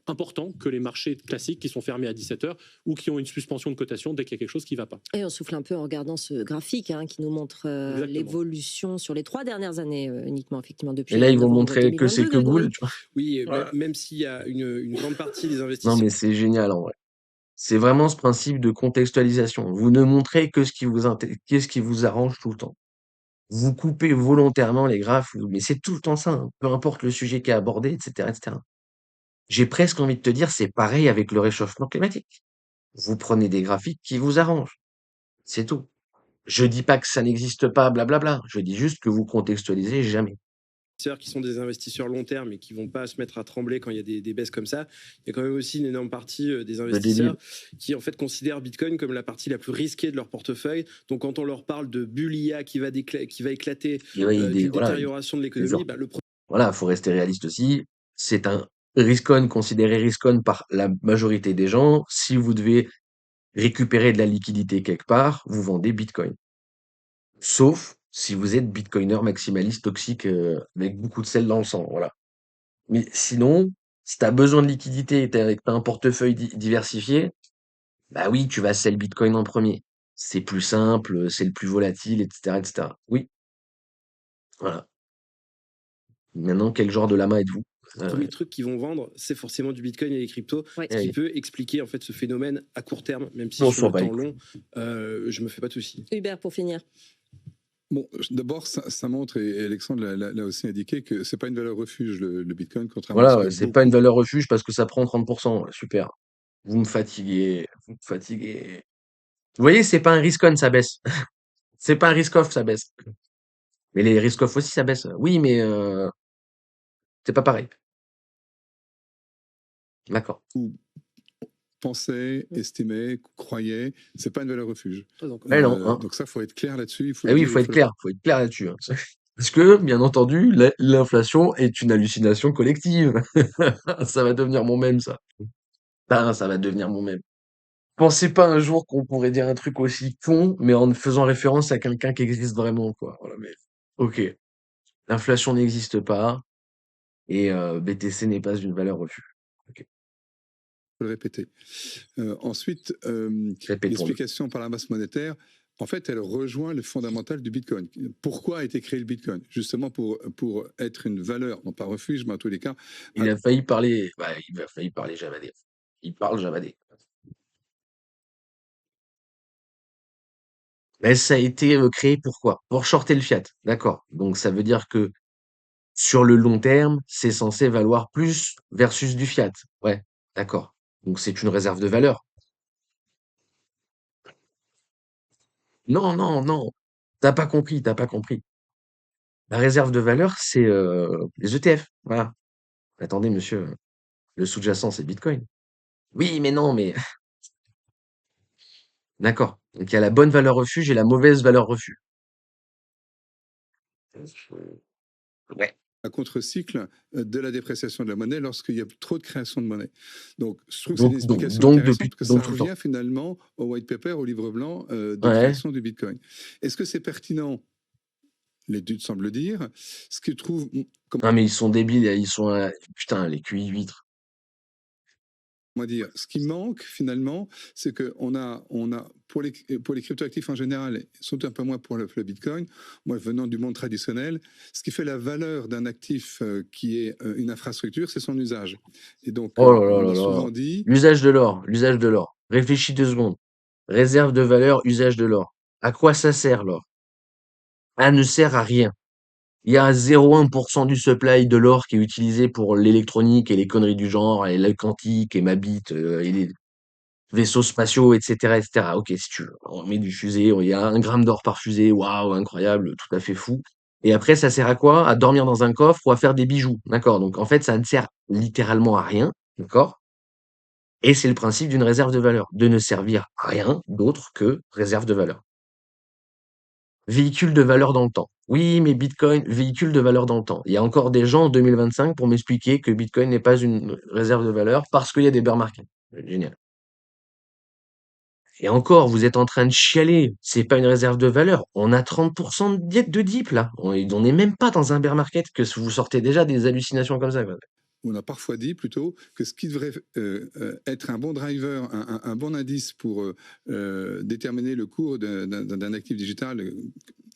importants que les marchés classiques qui sont fermés à 17h ou qui ont une suspension de cotation dès qu'il y a quelque chose qui ne va pas. Et on souffle un peu en regardant ce graphique qui nous montre l'évolution sur les 3 dernières années uniquement, effectivement, depuis Et là, ils vont novembre montrer que c'est 2022, que boule, Grégory. tu vois. Oui, Voilà. même s'il y a une grande partie des Non, investisseurs. mais c'est génial, en vrai. C'est vraiment ce principe de contextualisation. Vous ne montrez que ce qu'est-ce qui vous arrange tout le temps. Vous coupez volontairement les graphes, mais c'est tout le temps ça, hein, peu importe le sujet qui est abordé, etc., etc. J'ai presque envie de te dire, c'est pareil avec le réchauffement climatique. Vous prenez des graphiques qui vous arrangent. C'est tout. Je dis pas que ça n'existe pas, blablabla. Je dis juste que vous contextualisez jamais. Qui sont des investisseurs long terme et qui vont pas se mettre à trembler quand il y a des baisses comme ça. Il y a quand même aussi une énorme partie des investisseurs qui en fait considèrent Bitcoin comme la partie la plus risquée de leur portefeuille. Donc quand on leur parle de bulle IA qui va éclater, d'une détérioration de l'économie, voilà, faut rester réaliste aussi. C'est un risk-on considéré risk-on par la majorité des gens. Si vous devez récupérer de la liquidité quelque part, vous vendez Bitcoin. Sauf si vous êtes bitcoiner maximaliste toxique avec beaucoup de sel dans le sang, voilà. Mais sinon, si tu as besoin de liquidité et que t'as un portefeuille diversifié, bah oui, tu vas sell Bitcoin en premier. C'est plus simple, c'est le plus volatile, etc., etc. Oui, voilà. Maintenant, quel genre de lama êtes-vous? le premier truc qu'ils vont vendre, c'est forcément du Bitcoin et des cryptos, ce qui peut expliquer en fait ce phénomène à court terme, même si sur le temps long, je me fais pas de soucis. Hubert, pour finir. Bon, d'abord, ça montre, et Alexandre l'a aussi indiqué, que c'est pas une valeur refuge, le Bitcoin, contrairement à ce Voilà, que c'est pas une valeur refuge parce que ça prend 30%. Super. Vous me fatiguez, vous me fatiguez. Vous voyez, c'est pas un risk-on, ça baisse. C'est pas un risk-off, ça baisse. Mais les risk-off aussi, ça baisse. Oui, mais c'est pas pareil. D'accord. Ou pensait, estimait, croyait, c'est pas une valeur refuge. Mais non, hein. Donc ça, faut être clair là-dessus. Il faut Ah le oui, il dire. faut être clair. Faut être clair là-dessus, hein. Parce que, bien entendu, l'inflation est une hallucination collective. Ça va devenir mon mème, ça. Ah, ça va devenir mon mème. Pensez pas un jour qu'on pourrait dire un truc aussi con, mais en faisant référence à quelqu'un qui existe vraiment, quoi. Voilà, mais ok. L'inflation n'existe pas et BTC n'est pas une valeur refuge. Ok. Faut le répéter. Ensuite, Répétons-le. l'explication par la masse monétaire, en fait, elle rejoint le fondamental du Bitcoin. Pourquoi a été créé le Bitcoin? Justement pour être une valeur, non pas refuge, mais en tous les cas. Il a failli parler, il a failli parler javadé. Il parle javadé. Mais ça a été créé pourquoi? Pour shorter le fiat. D'accord. Donc ça veut dire que sur le long terme, c'est censé valoir plus versus du fiat. Ouais, d'accord. Donc c'est une réserve de valeur. Non, non, non. T'as pas compris, t'as pas compris. La réserve de valeur, c'est les ETF. Voilà. Attendez, monsieur, le sous-jacent, c'est Bitcoin. Oui, mais non, mais d'accord. Donc il y a la bonne valeur refuge et la mauvaise valeur refuge. Ouais. À contre-cycle de la dépréciation de la monnaie lorsqu'il y a trop de création de monnaie. Donc, je trouve que c'est une explication intéressante parce que ça revient finalement au white paper, au livre blanc de création du Bitcoin. Est-ce que c'est pertinent? L'étude semble dire. Ce que je trouve. Ah, mais ils sont débiles, ils sont. Putain, les QI huîtres. Comment dire, ce qui manque finalement, c'est qu'on a pour les cryptoactifs en général, surtout un peu moins pour le Bitcoin, moi venant du monde traditionnel, ce qui fait la valeur d'un actif qui est une infrastructure, c'est son usage. Et donc, on a souvent dit... L'usage de l'or, l'usage de l'or. Réfléchis 2 secondes. Réserve de valeur, usage de l'or. À quoi ça sert l'or? Elle ne sert à rien. Il y a 0,1% du supply de l'or qui est utilisé pour l'électronique et les conneries du genre, et le quantique, et ma bite, et les vaisseaux spatiaux, etc., etc. Ok, si tu veux. On met du fusée, il y a 1 gramme d'or par fusée, waouh, incroyable, tout à fait fou. Et après, ça sert à quoi? À dormir dans un coffre ou à faire des bijoux. D'accord? Donc, en fait, ça ne sert littéralement à rien. D'accord? Et c'est le principe d'une réserve de valeur, de ne servir à rien d'autre que réserve de valeur. Véhicule de valeur dans le temps. Oui, mais Bitcoin, véhicule de valeur dans le temps. Il y a encore des gens en 2025 pour m'expliquer que Bitcoin n'est pas une réserve de valeur parce qu'il y a des bear markets. Génial. Et encore, vous êtes en train de chialer. C'est pas une réserve de valeur. On a 30% de dip, là. On n'est même pas dans un bear market que vous sortez déjà des hallucinations comme ça, quoi. On a parfois dit plutôt que ce qui devrait être un bon driver, un bon indice pour déterminer le cours d'un actif digital,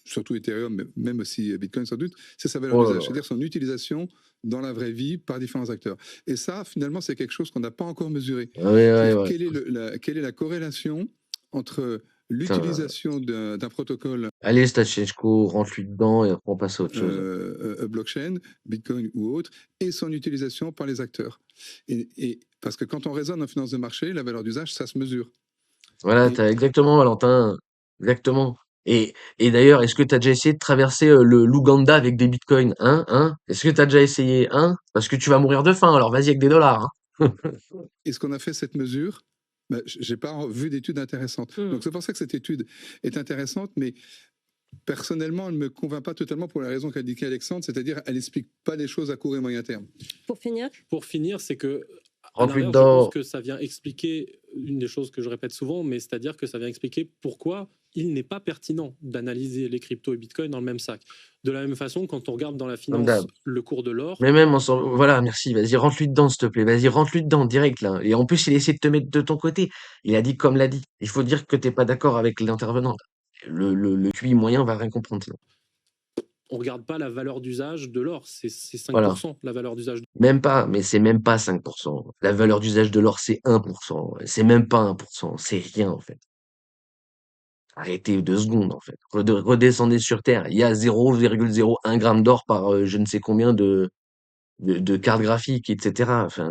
surtout Ethereum, mais même aussi Bitcoin sans doute, c'est sa valeur d'usage, c'est-à-dire son utilisation dans la vraie vie par différents acteurs. Et ça, finalement, c'est quelque chose qu'on n'a pas encore mesuré. Quelle est la corrélation entre l'utilisation d'un protocole... Allez, Stachenko, rentre-lui dedans et on passe à autre chose. Blockchain, Bitcoin ou autre, et son utilisation par les acteurs. Et parce que quand on raisonne en finance de marché, la valeur d'usage, ça se mesure. Voilà, t'as exactement, Valentin. Exactement. Et d'ailleurs, est-ce que tu as déjà essayé de traverser l'Ouganda avec des bitcoins? Est-ce que tu as déjà essayé? Parce que tu vas mourir de faim, alors vas-y avec des dollars. Est-ce qu'on a fait cette mesure? J'ai pas vu d'études intéressantes. Donc c'est pour ça que cette étude est intéressante, mais personnellement, elle ne me convainc pas totalement pour la raison qu'a dit Alexandre, c'est-à-dire elle n'explique pas les choses à court et moyen terme. Pour finir, c'est que je pense que ça vient expliquer une des choses que je répète souvent, mais c'est-à-dire que ça vient expliquer pourquoi il n'est pas pertinent d'analyser les cryptos et Bitcoin dans le même sac. De la même façon, quand on regarde dans la finance le cours de l'or... Mais même, voilà, merci, vas-y, rentre-lui dedans, s'il te plaît, vas-y, rentre-lui dedans, direct, là. Et en plus, il essaie de te mettre de ton côté. Il a dit comme l'a dit. Il faut dire que t'es pas d'accord avec l'intervenant. Le QI moyen va rien comprendre. On regarde pas la valeur d'usage de l'or, c'est 5%, voilà. La valeur d'usage. Même pas, mais c'est même pas 5%. La valeur d'usage de l'or, c'est 1%. C'est même pas 1%. C'est rien, en fait. Arrêtez 2 secondes, en fait. Redescendez sur Terre. Il y a 0,01 gramme d'or par je ne sais combien de cartes graphiques, etc. Enfin,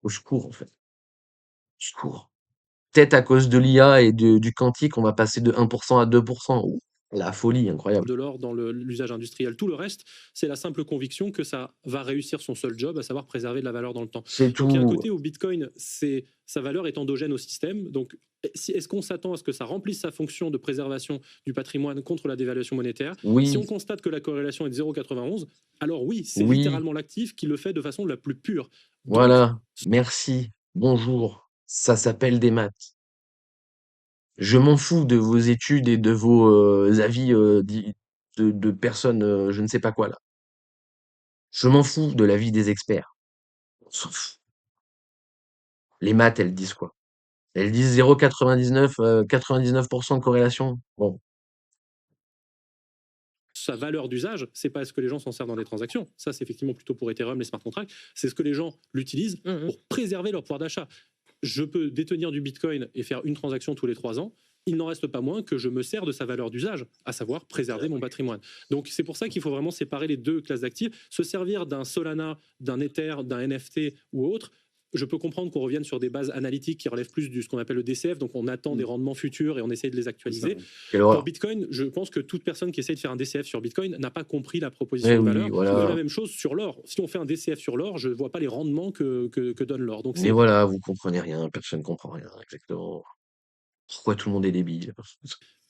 au secours, en fait. Secours. Peut-être à cause de l'IA et du quantique, on va passer de 1% à 2%. Ouh, la folie, incroyable. de l'or dans l'usage industriel. Tout le reste, c'est la simple conviction que ça va réussir son seul job, à savoir préserver de la valeur dans le temps. C'est Donc il y a un tout. côté où Bitcoin, sa valeur est endogène au système. Donc est-ce qu'on s'attend à ce que ça remplisse sa fonction de préservation du patrimoine contre la dévaluation monétaire? Si on Oui, constate que la corrélation est de 0,91, alors oui, c'est oui, littéralement l'actif qui le fait de façon la plus pure. Donc, voilà. Merci. Bonjour. Ça s'appelle des maths. Je m'en fous de vos études et de vos avis de personnes, je ne sais pas quoi là. Je m'en fous de l'avis des experts. On s'en fout. Les maths, elles disent quoi? Elles disent 0,99, 99% de corrélation. Bon, sa valeur d'usage, c'est pas ce que les gens s'en servent dans les transactions. Ça, c'est effectivement plutôt pour Ethereum, les smart contracts. C'est ce que les gens l'utilisent pour préserver leur pouvoir d'achat. Je peux détenir du Bitcoin et faire une transaction tous les 3 ans. Il n'en reste pas moins que je me sers de sa valeur d'usage, à savoir préserver mon patrimoine. Donc c'est pour ça qu'il faut vraiment séparer les deux classes d'actifs. Se servir d'un Solana, d'un Ether, d'un NFT ou autre, je peux comprendre qu'on revienne sur des bases analytiques qui relèvent plus de ce qu'on appelle le DCF, donc on attend des rendements futurs et on essaye de les actualiser. quelle Pour horreur. Bitcoin, je pense que toute personne qui essaye de faire un DCF sur Bitcoin n'a pas compris la Eh proposition de oui, valeur. C'est voilà. la même chose sur l'or. Si on fait un DCF sur l'or, je ne vois pas les rendements que donne l'or. Donc Mais c'est voilà, vous comprenez rien, personne comprend rien, exactement. Pourquoi tout le monde est débile?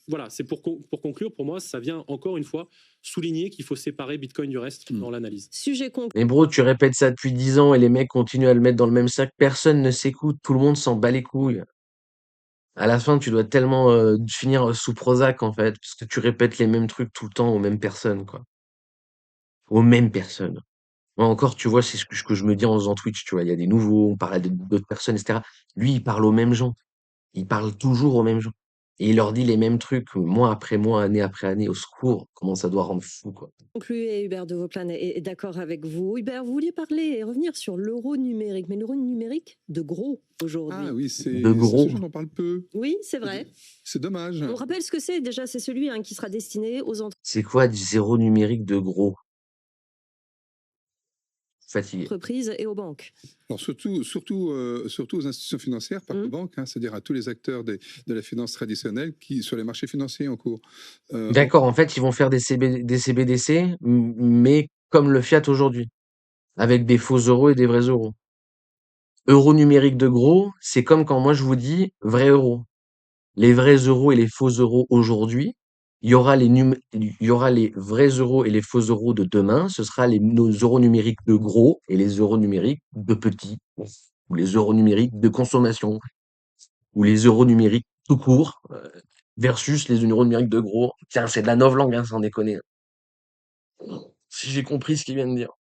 voilà, c'est pour conclure, pour moi, ça vient encore une fois souligner qu'il faut séparer Bitcoin du reste dans l'analyse. Sujet conclu. Mais bro, tu répètes ça depuis 10 ans et les mecs continuent à le mettre dans le même sac. Personne ne s'écoute, tout le monde s'en bat les couilles. À la fin, tu dois tellement finir sous Prozac en fait, parce que tu répètes les mêmes trucs tout le temps aux mêmes personnes, quoi. Aux mêmes personnes. Moi encore, tu vois, c'est ce que je me dis en faisant Twitch, tu vois. Il y a des nouveaux, on parle d'autres personnes, etc. Lui, il parle aux mêmes gens. Il parle toujours aux mêmes gens. Et il leur dit les mêmes trucs, mois après mois, année après année, au secours. Comment ça doit rendre fou, quoi. Et Hubert de Vauplane est d'accord avec vous. Hubert, vous vouliez parler et revenir sur l'euro numérique, mais l'euro numérique de gros aujourd'hui. Ah oui, c'est De gros. ce dont on parle peu. Oui, c'est vrai. C'est dommage. On rappelle ce que c'est déjà, c'est celui qui sera destiné aux C'est quoi du zéro numérique de gros? Fatigué. entreprises et aux banques. Alors surtout aux institutions financières, pas aux banques, hein, c'est-à-dire à tous les acteurs de la finance traditionnelle qui sur les marchés financiers en cours. D'accord, en fait, ils vont faire des CBDC, mais comme le fiat aujourd'hui, avec des faux euros et des vrais euros. Euro numérique de gros, c'est comme quand moi je vous dis vrai euro. Les vrais euros et les faux euros aujourd'hui, il y aura les vrais euros et les faux euros de demain, ce sera nos euros numériques de gros et les euros numériques de petits, ou les euros numériques de consommation, ou les euros numériques tout court, versus les euros numériques de gros. Tiens, c'est de la novlangue, hein, sans déconner. Si j'ai compris ce qu'il vient de dire.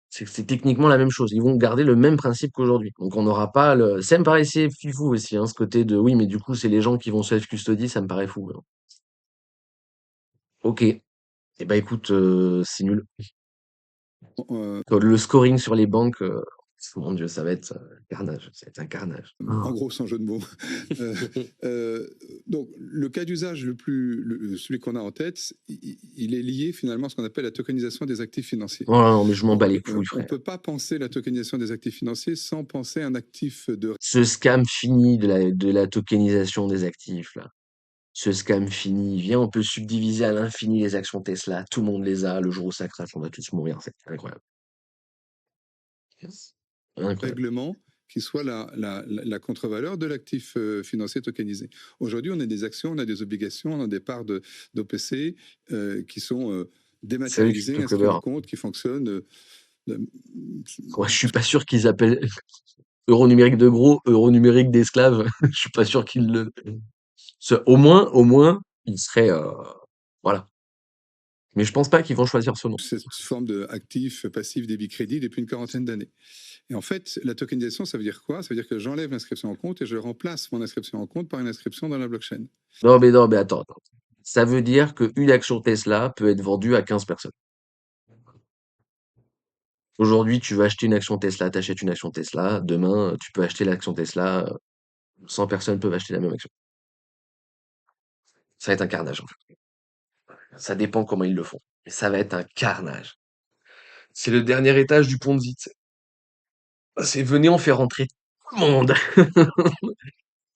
C'est techniquement la même chose. Ils vont garder le même principe qu'aujourd'hui. Donc on n'aura pas le. Ça me paraissait fifou aussi, hein, ce côté de oui, mais du coup, c'est les gens qui vont self-custody, ça me paraît fou. Hein. Ok. Eh ben écoute, c'est nul. Le scoring sur les banques, mon Dieu, ça va être carnage. Ça va être un carnage. En gros, sans jeu de mots. Donc, le cas d'usage celui qu'on a en tête, il est lié finalement à ce qu'on appelle la tokenisation des actifs financiers. Oh non, mais je m'en bats les couilles, On ne frère. peut pas penser la tokenisation des actifs financiers sans penser un actif de... Ce scam fini de la tokenisation des actifs, là. Ce scam fini. Viens, on peut subdiviser à l'infini les actions Tesla. Tout le monde les a. Le jour où ça crache, on va tous mourir. C'est incroyable. Incroyable. règlement qui soit la contre-valeur de l'actif financier tokenisé. Aujourd'hui, on a des actions, on a des obligations, on a des parts d'OPC qui sont dématérialisées, inscrites en compte, qui fonctionnent. Ouais, je suis pas sûr qu'ils appellent euro numérique de gros, euro numérique d'esclaves. Je suis pas sûr qu'ils le. Au moins, il serait. Voilà. Mais je pense pas qu'ils vont choisir ce nom. Cette forme d'actif passif débit crédit depuis une quarantaine d'années. Et en fait, la tokenisation, ça veut dire quoi? Ça veut dire que j'enlève l'inscription en compte et je remplace mon inscription en compte par une inscription dans la blockchain. Non, mais attends. Ça veut dire qu'une action Tesla peut être vendue à 15 personnes. Aujourd'hui, tu veux acheter une action Tesla, t'achètes une action Tesla. Demain, tu peux acheter l'action Tesla. 100 personnes peuvent acheter la même action. Ça va être un carnage, en fait. Ça dépend comment ils le font. Mais ça va être un carnage. C'est le dernier étage du Ponzi. C'est venez, on fait rentrer le monde.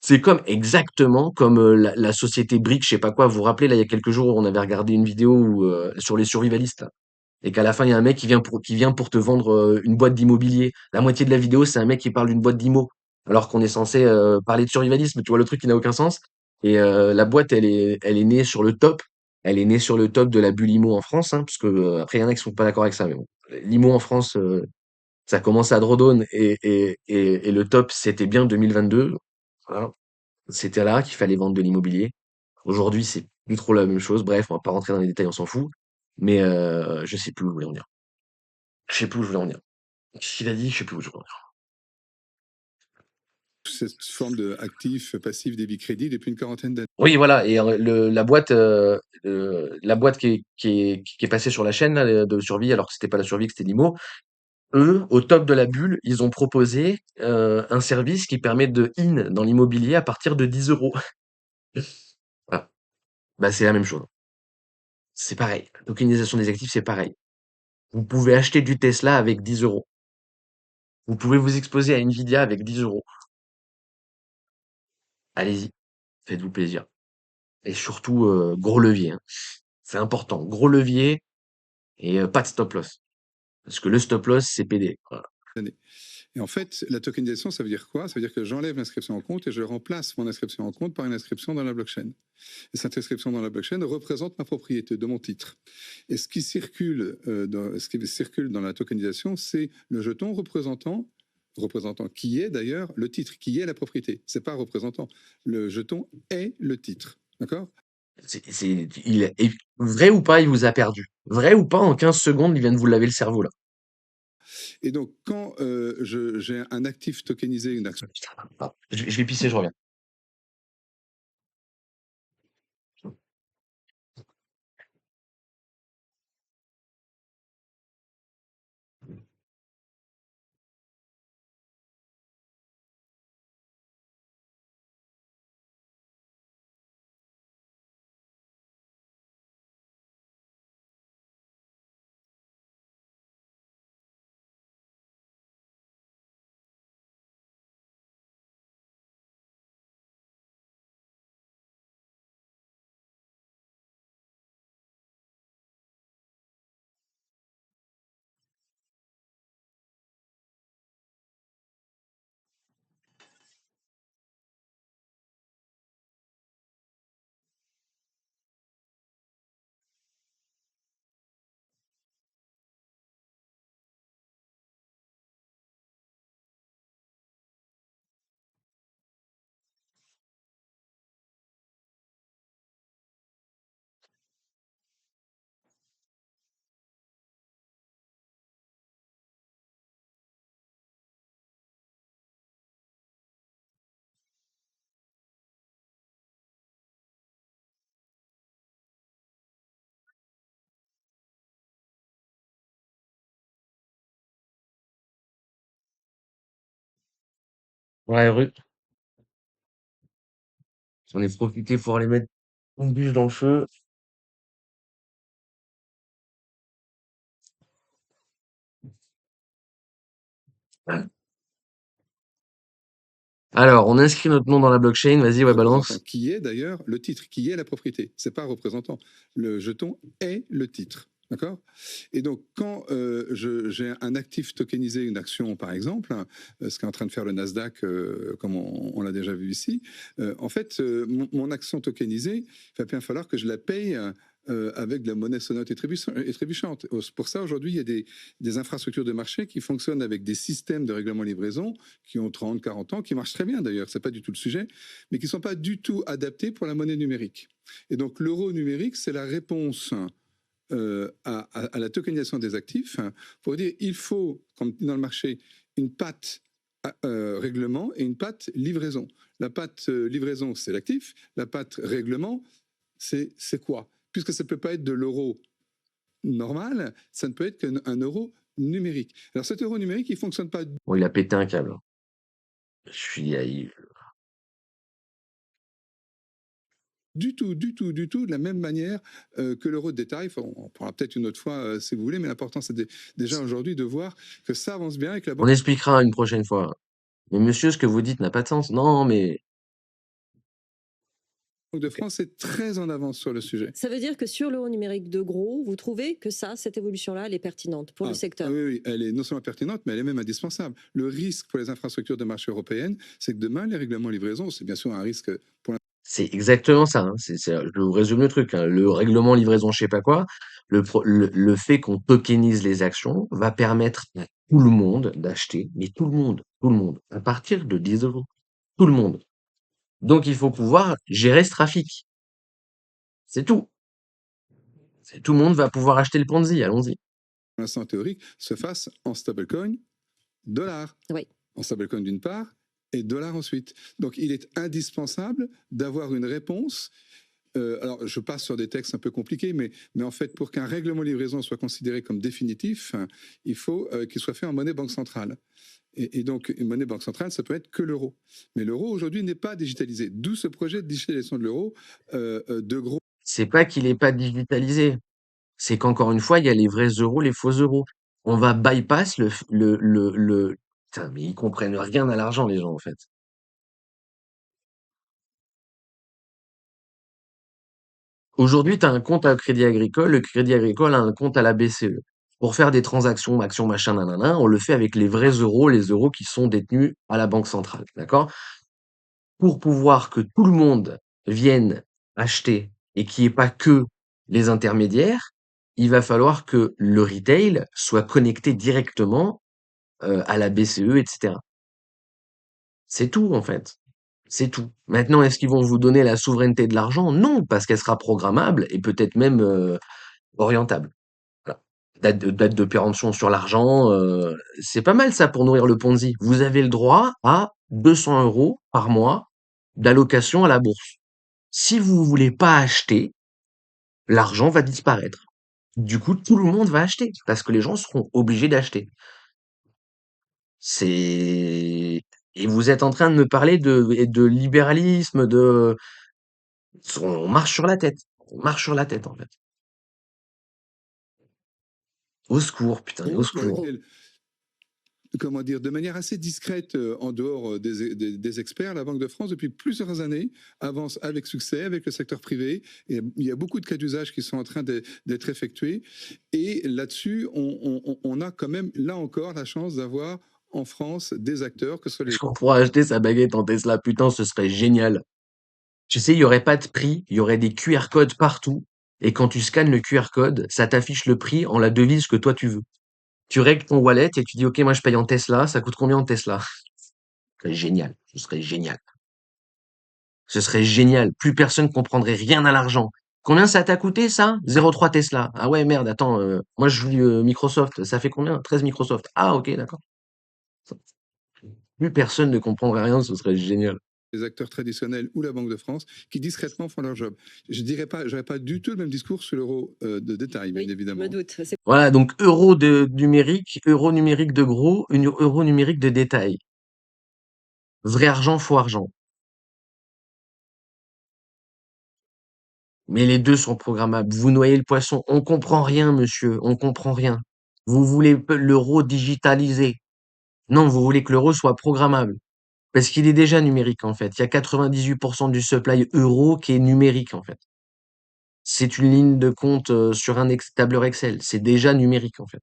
C'est comme exactement comme la société Brick, je sais pas quoi. Vous vous rappelez, là, il y a quelques jours, on avait regardé une vidéo sur les survivalistes. Et qu'à la fin, il y a un mec qui vient pour te vendre une boîte d'immobilier. La moitié de la vidéo, c'est un mec qui parle d'une boîte d'immo, alors qu'on est censé parler de survivalisme. Tu vois le truc qui n'a aucun sens. Et la boîte, elle est née sur le top. Elle est née sur le top de la bulle IMO en France, hein, parce que après, il y en a qui sont pas d'accord avec ça, mais bon. L'IMO en France, ça a commencé à Drodone et le top, c'était bien 2022. Voilà. C'était là qu'il fallait vendre de l'immobilier. Aujourd'hui, c'est plus trop la même chose. Bref, on va pas rentrer dans les détails, on s'en fout. Mais je sais plus où je voulais en venir. Je sais plus où je voulais en venir. Qu'est-ce qu'il a dit? Je sais plus où je voulais en venir. Cette forme de actif, passif, débit crédit depuis une quarantaine d'années. Oui, voilà. Et la boîte qui est passée sur la chaîne là, de survie, alors que c'était pas la survie, que c'était l'IMO, eux, au top de la bulle, ils ont proposé un service qui permet de in dans l'immobilier à partir de 10 euros. Voilà. Bah, c'est la même chose. C'est pareil. La tokenisation des actifs, c'est pareil. Vous pouvez acheter du Tesla avec 10 euros. Vous pouvez vous exposer à Nvidia avec 10 euros. Allez-y, faites-vous plaisir. Et surtout, gros levier, hein. C'est important. Gros levier et pas de stop loss. Parce que le stop loss, c'est PD. Voilà. Et en fait, la tokenisation, ça veut dire quoi? Ça veut dire que j'enlève l'inscription en compte et je remplace mon inscription en compte par une inscription dans la blockchain. Et cette inscription dans la blockchain représente ma propriété de mon titre. Et ce qui circule dans la tokenisation, c'est le jeton représentant qui est d'ailleurs le titre, qui est la propriété. C'est pas représentant. Le jeton est le titre. D'accord? Vrai ou pas, il vous a perdu. Vrai ou pas, en 15 secondes, il vient de vous laver le cerveau, là. Et donc, quand j'ai un actif tokenisé, une action. Putain, je vais pisser, je reviens. Ouais, j'en ai profité pour aller mettre une bûche dans le feu. Alors, on inscrit notre nom dans la blockchain. Vas-y, ouais, balance. Qui est d'ailleurs le titre, qui est la propriété. C'est pas représentant. Le jeton est le titre. D'accord? Et donc, quand j'ai un actif tokenisé, une action par exemple, ce qu'est en train de faire le Nasdaq, comme on l'a déjà vu ici, en fait, mon action tokenisée, il va bien falloir que je la paye avec de la monnaie sonnante et trébuchante. Pour ça, aujourd'hui, il y a des infrastructures de marché qui fonctionnent avec des systèmes de règlement livraison qui ont 30, 40 ans, qui marchent très bien d'ailleurs, c'est pas du tout le sujet, mais qui ne sont pas du tout adaptés pour la monnaie numérique. Et donc, l'euro numérique, c'est la réponse à la tokenisation des actifs pour dire il faut, comme dans le marché, une patte règlement et une patte livraison. La patte livraison, c'est l'actif. La patte règlement, c'est quoi? Puisque ça ne peut pas être de l'euro normal, ça ne peut être qu'un euro numérique. Alors cet euro numérique, il ne fonctionne pas. Bon, il a pété un câble. Je suis Du tout, de la même manière que l'euro de détail. On pourra peut-être une autre fois si vous voulez, mais l'important c'est déjà aujourd'hui de voir que ça avance bien et que la On expliquera une prochaine fois. Mais monsieur, ce que vous dites n'a pas de sens. Non, mais La Banque de France est très en avance sur le sujet. Ça veut dire que sur l'euro numérique de gros, vous trouvez que cette évolution-là, elle est pertinente pour le secteur? Oui, oui, elle est non seulement pertinente, mais elle est même indispensable. Le risque pour les infrastructures de marché européennes, c'est que demain, les règlements livraison, c'est bien sûr un risque pour c'est exactement ça, hein. Je vous résume le truc, hein. Le règlement livraison, je sais pas quoi, le fait qu'on tokenise les actions va permettre à tout le monde d'acheter, mais tout le monde, à partir de 10 euros. Tout le monde. Donc, il faut pouvoir gérer ce trafic. C'est tout. Tout le monde va pouvoir acheter le Ponzi. Allons-y. l'instant théorique, se fasse en stablecoin, dollar. Oui. En stablecoin d'une part, et dollar ensuite. Donc il est indispensable d'avoir une réponse. Alors je passe sur des textes un peu compliqués, mais en fait, pour qu'un règlement livraison soit considéré comme définitif, il faut qu'il soit fait en monnaie banque centrale. Et donc, une monnaie banque centrale, ça peut être que l'euro. Mais l'euro, aujourd'hui, n'est pas digitalisé. D'où ce projet de digitalisation de l'euro, de gros. C'est pas qu'il est pas digitalisé. C'est qu'encore une fois, il y a les vrais euros, les faux euros. On va bypass Putain, mais ils comprennent rien à l'argent, les gens, en fait. Aujourd'hui, tu as un compte à Crédit Agricole, le Crédit Agricole a un compte à la BCE. Pour faire des transactions, actions, machin, nanana, on le fait avec les euros qui sont détenus à la Banque centrale. D'accord? Pour pouvoir que tout le monde vienne acheter et qu'il n'y ait pas que les intermédiaires, il va falloir que le retail soit connecté directement à la BCE, etc. C'est tout, en fait. C'est tout. Maintenant, est-ce qu'ils vont vous donner la souveraineté de l'argent? Non, parce qu'elle sera programmable et peut-être même orientable. Voilà. Date de péremption sur l'argent, c'est pas mal ça pour nourrir le Ponzi. Vous avez le droit à 200 euros par mois d'allocation à la bourse. Si vous voulez pas acheter, l'argent va disparaître. Du coup, tout le monde va acheter parce que les gens seront obligés d'acheter. C'est Et vous êtes en train de me parler de libéralisme, on marche sur la tête. On marche sur la tête en fait. Au secours, putain, au secours. Comment dire, de manière assez discrète en dehors des experts, la Banque de France, depuis plusieurs années, avance avec succès avec le secteur privé. Et il y a beaucoup de cas d'usage qui sont en train d'être effectués. Et là-dessus, on a quand même, là encore, la chance d'avoir en France des acteurs que ce soit les... On pourra acheter sa baguette en Tesla, putain, ce serait génial. Tu sais, il y aurait pas de prix, il y aurait des QR codes partout. Et quand tu scannes le QR code, ça t'affiche le prix en la devise que toi tu veux. Tu règles ton wallet et tu dis, OK, moi je paye en Tesla, ça coûte combien en Tesla? Ce serait génial, ce serait génial. Ce serait génial. Plus personne comprendrait rien à l'argent. Combien ça t'a coûté ça? 0,3 Tesla. Ah ouais, merde, attends, moi je joue Microsoft, ça fait combien? 13 Microsoft. Ah ok, d'accord. Plus personne ne comprendrait rien, ce serait génial. Les acteurs traditionnels ou la Banque de France qui discrètement font leur job. Je dirais pas, j'aurais pas du tout le même discours sur l'euro de détail, bien évidemment. Je me doute. Voilà, donc numérique, euro numérique de gros, euro numérique de détail. Vrai argent, faux argent. Mais les deux sont programmables. Vous noyez le poisson. On comprend rien, monsieur. On comprend rien. Vous voulez l'euro digitalisé. Non, vous voulez que l'euro soit programmable. Parce qu'il est déjà numérique, en fait. Il y a 98% du supply euro qui est numérique, en fait. C'est une ligne de compte sur un tableur Excel. C'est déjà numérique, en fait.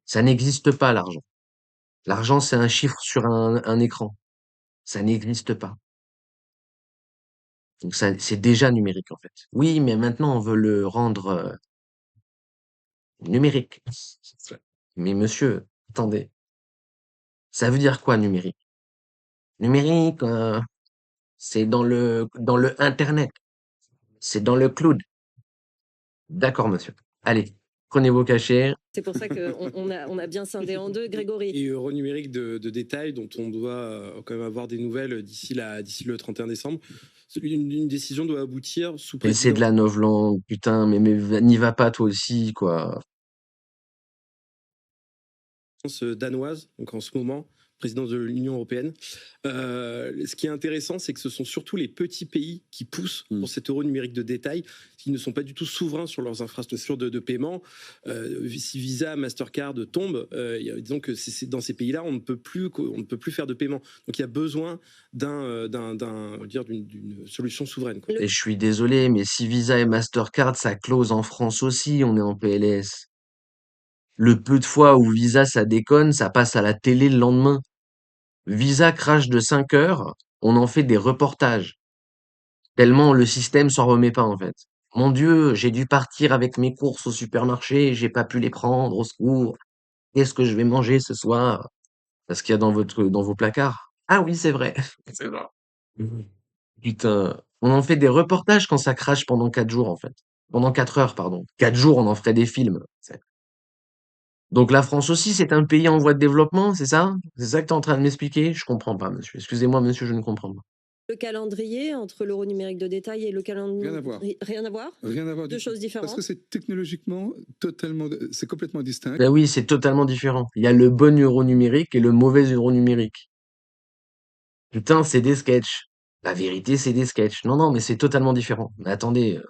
Ça n'existe pas, l'argent. L'argent, c'est un chiffre sur un écran. Ça n'existe pas. Donc ça, c'est déjà numérique, en fait. Oui, mais maintenant, on veut le rendre numérique. Mais monsieur, attendez. Ça veut dire quoi, numérique? Numérique, c'est dans le Internet. C'est dans le cloud. D'accord, monsieur. Allez, prenez vos cachets. C'est pour ça qu'on a bien scindé en deux, Grégory. Et euro numérique de détail dont on doit quand même avoir des nouvelles d'ici le 31 décembre. Une décision doit aboutir sous Mais c'est de la novlangue, putain, mais n'y va pas toi aussi, quoi. danoise, donc en ce moment, présidence de l'Union européenne. Ce qui est intéressant, c'est que ce sont surtout les petits pays qui poussent pour cet euro numérique de détail, qui ne sont pas du tout souverains sur leurs infrastructures de paiement. Si Visa, Mastercard tombent, disons que dans ces pays-là, on ne peut plus faire de paiement. Donc il y a besoin d'une solution souveraine, quoi. Et je suis désolé, mais si Visa et Mastercard, ça close en France aussi, on est en PLS. Le peu de fois où Visa, ça déconne, ça passe à la télé le lendemain. Visa crash de 5 heures, on en fait des reportages. Tellement le système s'en remet pas, en fait. Mon Dieu, j'ai dû partir avec mes courses au supermarché, j'ai pas pu les prendre, au secours. Qu'est-ce que je vais manger ce soir? Parce qu'il y a dans vos placards. Ah oui, c'est vrai. C'est vrai. Putain. On en fait des reportages quand ça crache pendant 4 jours, en fait. Pendant 4 heures, pardon. 4 jours, on en ferait des films. Donc la France aussi, c'est un pays en voie de développement, c'est ça? C'est ça que tu es en train de m'expliquer? Je comprends pas, monsieur. Excusez-moi, monsieur, je ne comprends pas. Le calendrier entre l'euro numérique de détail et le calendrier... Rien à voir. Rien à voir? Rien à voir. Deux choses différentes? Parce que c'est technologiquement c'est complètement distinct. Ben oui, c'est totalement différent. Il y a le bon euro numérique et le mauvais euro numérique. Putain, c'est des sketchs. La vérité, c'est des sketchs. Non, non, mais c'est totalement différent. Mais attendez.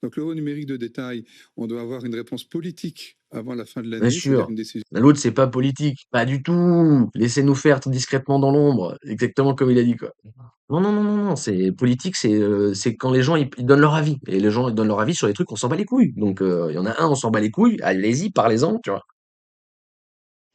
Donc l'euro numérique de détail, on doit avoir une réponse politique avant la fin de Bien l'année, c'est-à-dire sûr. une décision. L'autre, c'est pas politique. Pas du tout. Laissez-nous faire discrètement dans l'ombre. Exactement comme il a dit, quoi. Non, non, non, non, non. C'est politique, c'est quand les gens, ils donnent leur avis. Et les gens, ils donnent leur avis sur les trucs, on s'en bat les couilles. Donc, il y en a un, on s'en bat les couilles. Allez-y, parlez-en, tu vois.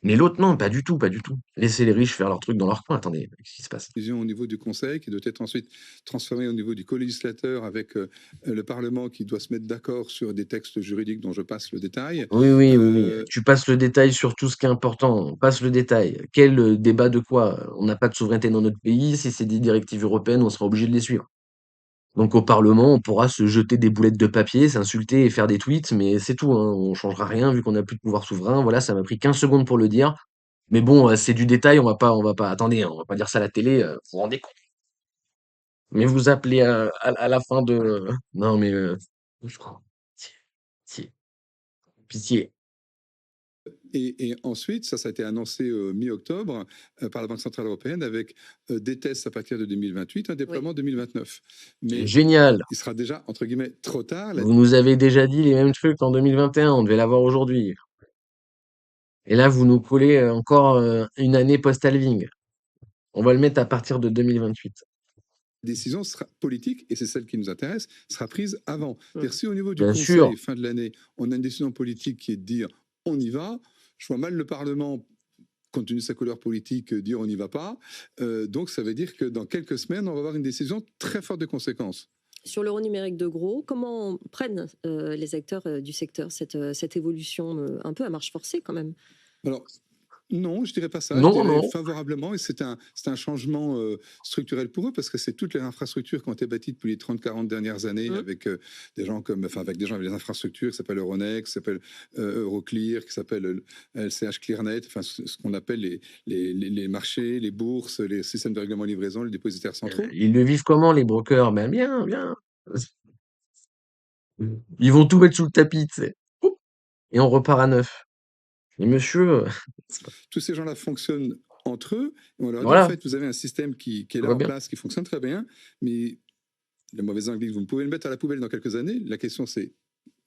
Mais l'autre, non, pas du tout, pas du tout. Laissez les riches faire leur truc dans leur coin. Attendez, qu'est-ce qui se passe? Au niveau du Conseil, qui doit être ensuite transformée au niveau du co-législateur avec le Parlement qui doit se mettre d'accord sur des textes juridiques dont je passe le détail. Oui, oui, oui, oui. Tu passes le détail sur tout ce qui est important. Passe le détail. Quel débat de quoi? On n'a pas de souveraineté dans notre pays. Si c'est des directives européennes, on sera obligé de les suivre. Donc au Parlement, on pourra se jeter des boulettes de papier, s'insulter et faire des tweets, mais c'est tout, hein. On changera rien vu qu'on n'a plus de pouvoir souverain. Voilà, ça m'a pris 15 secondes pour le dire. Mais bon, c'est du détail, on va pas, attendez, on va pas dire ça à la télé, vous vous rendez compte. Mais vous appelez à la fin de, non mais, je crois. Pitié, pitié. Et ensuite, ça a été annoncé mi-octobre par la Banque Centrale Européenne avec des tests à partir de 2028, un déploiement 2029. Mais Génial. il sera déjà, entre guillemets, trop tard. Vous nous avez déjà dit les mêmes trucs en 2021, on devait l'avoir aujourd'hui. Et là, vous nous collez encore une année post-halving. On va le mettre à partir de 2028. La décision sera politique, et c'est celle qui nous intéresse, sera prise avant. C'est-à-dire, si au niveau du Bien Conseil, sûr. fin de l'année, on a une décision politique qui est de dire on y va, je vois mal le Parlement, compte tenu de sa couleur politique, dire on n'y va pas. Donc ça veut dire que dans quelques semaines, on va avoir une décision très forte de conséquences. Sur l'euro numérique de gros, comment prennent les acteurs du secteur cette évolution un peu à marche forcée quand même? Alors, non, je dirais pas ça. Non, je dirais non. favorablement, et c'est un changement structurel pour eux, parce que c'est toutes les infrastructures qui ont été bâties depuis les 30-40 dernières années, avec des gens avec des infrastructures qui s'appellent Euronext, qui s'appellent Euroclear, qui s'appellent LCH Clearnet, enfin ce qu'on appelle les marchés, les bourses, les systèmes de règlement de livraison, les dépositaires centraux. Ils le vivent comment, les brokers? Ben bien, bien. Ils vont tout mettre sous le tapis, tu sais. Et on repart à neuf. Et monsieur, Tous ces gens-là fonctionnent entre eux, et on leur dit, voilà, en fait, vous avez un système qui est tout là va en bien. place, qui fonctionne très bien, mais le mauvais anglais, vous pouvez le mettre à la poubelle dans quelques années. La question, c'est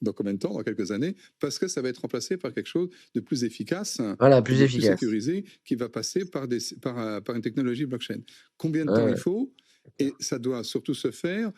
dans combien de temps, dans quelques années, parce que ça va être remplacé par quelque chose de plus efficace, Voilà, de plus plus efficace. sécurisé, qui va passer par une technologie blockchain. Combien de Ouais, temps ouais. il faut? Et ça doit surtout se faire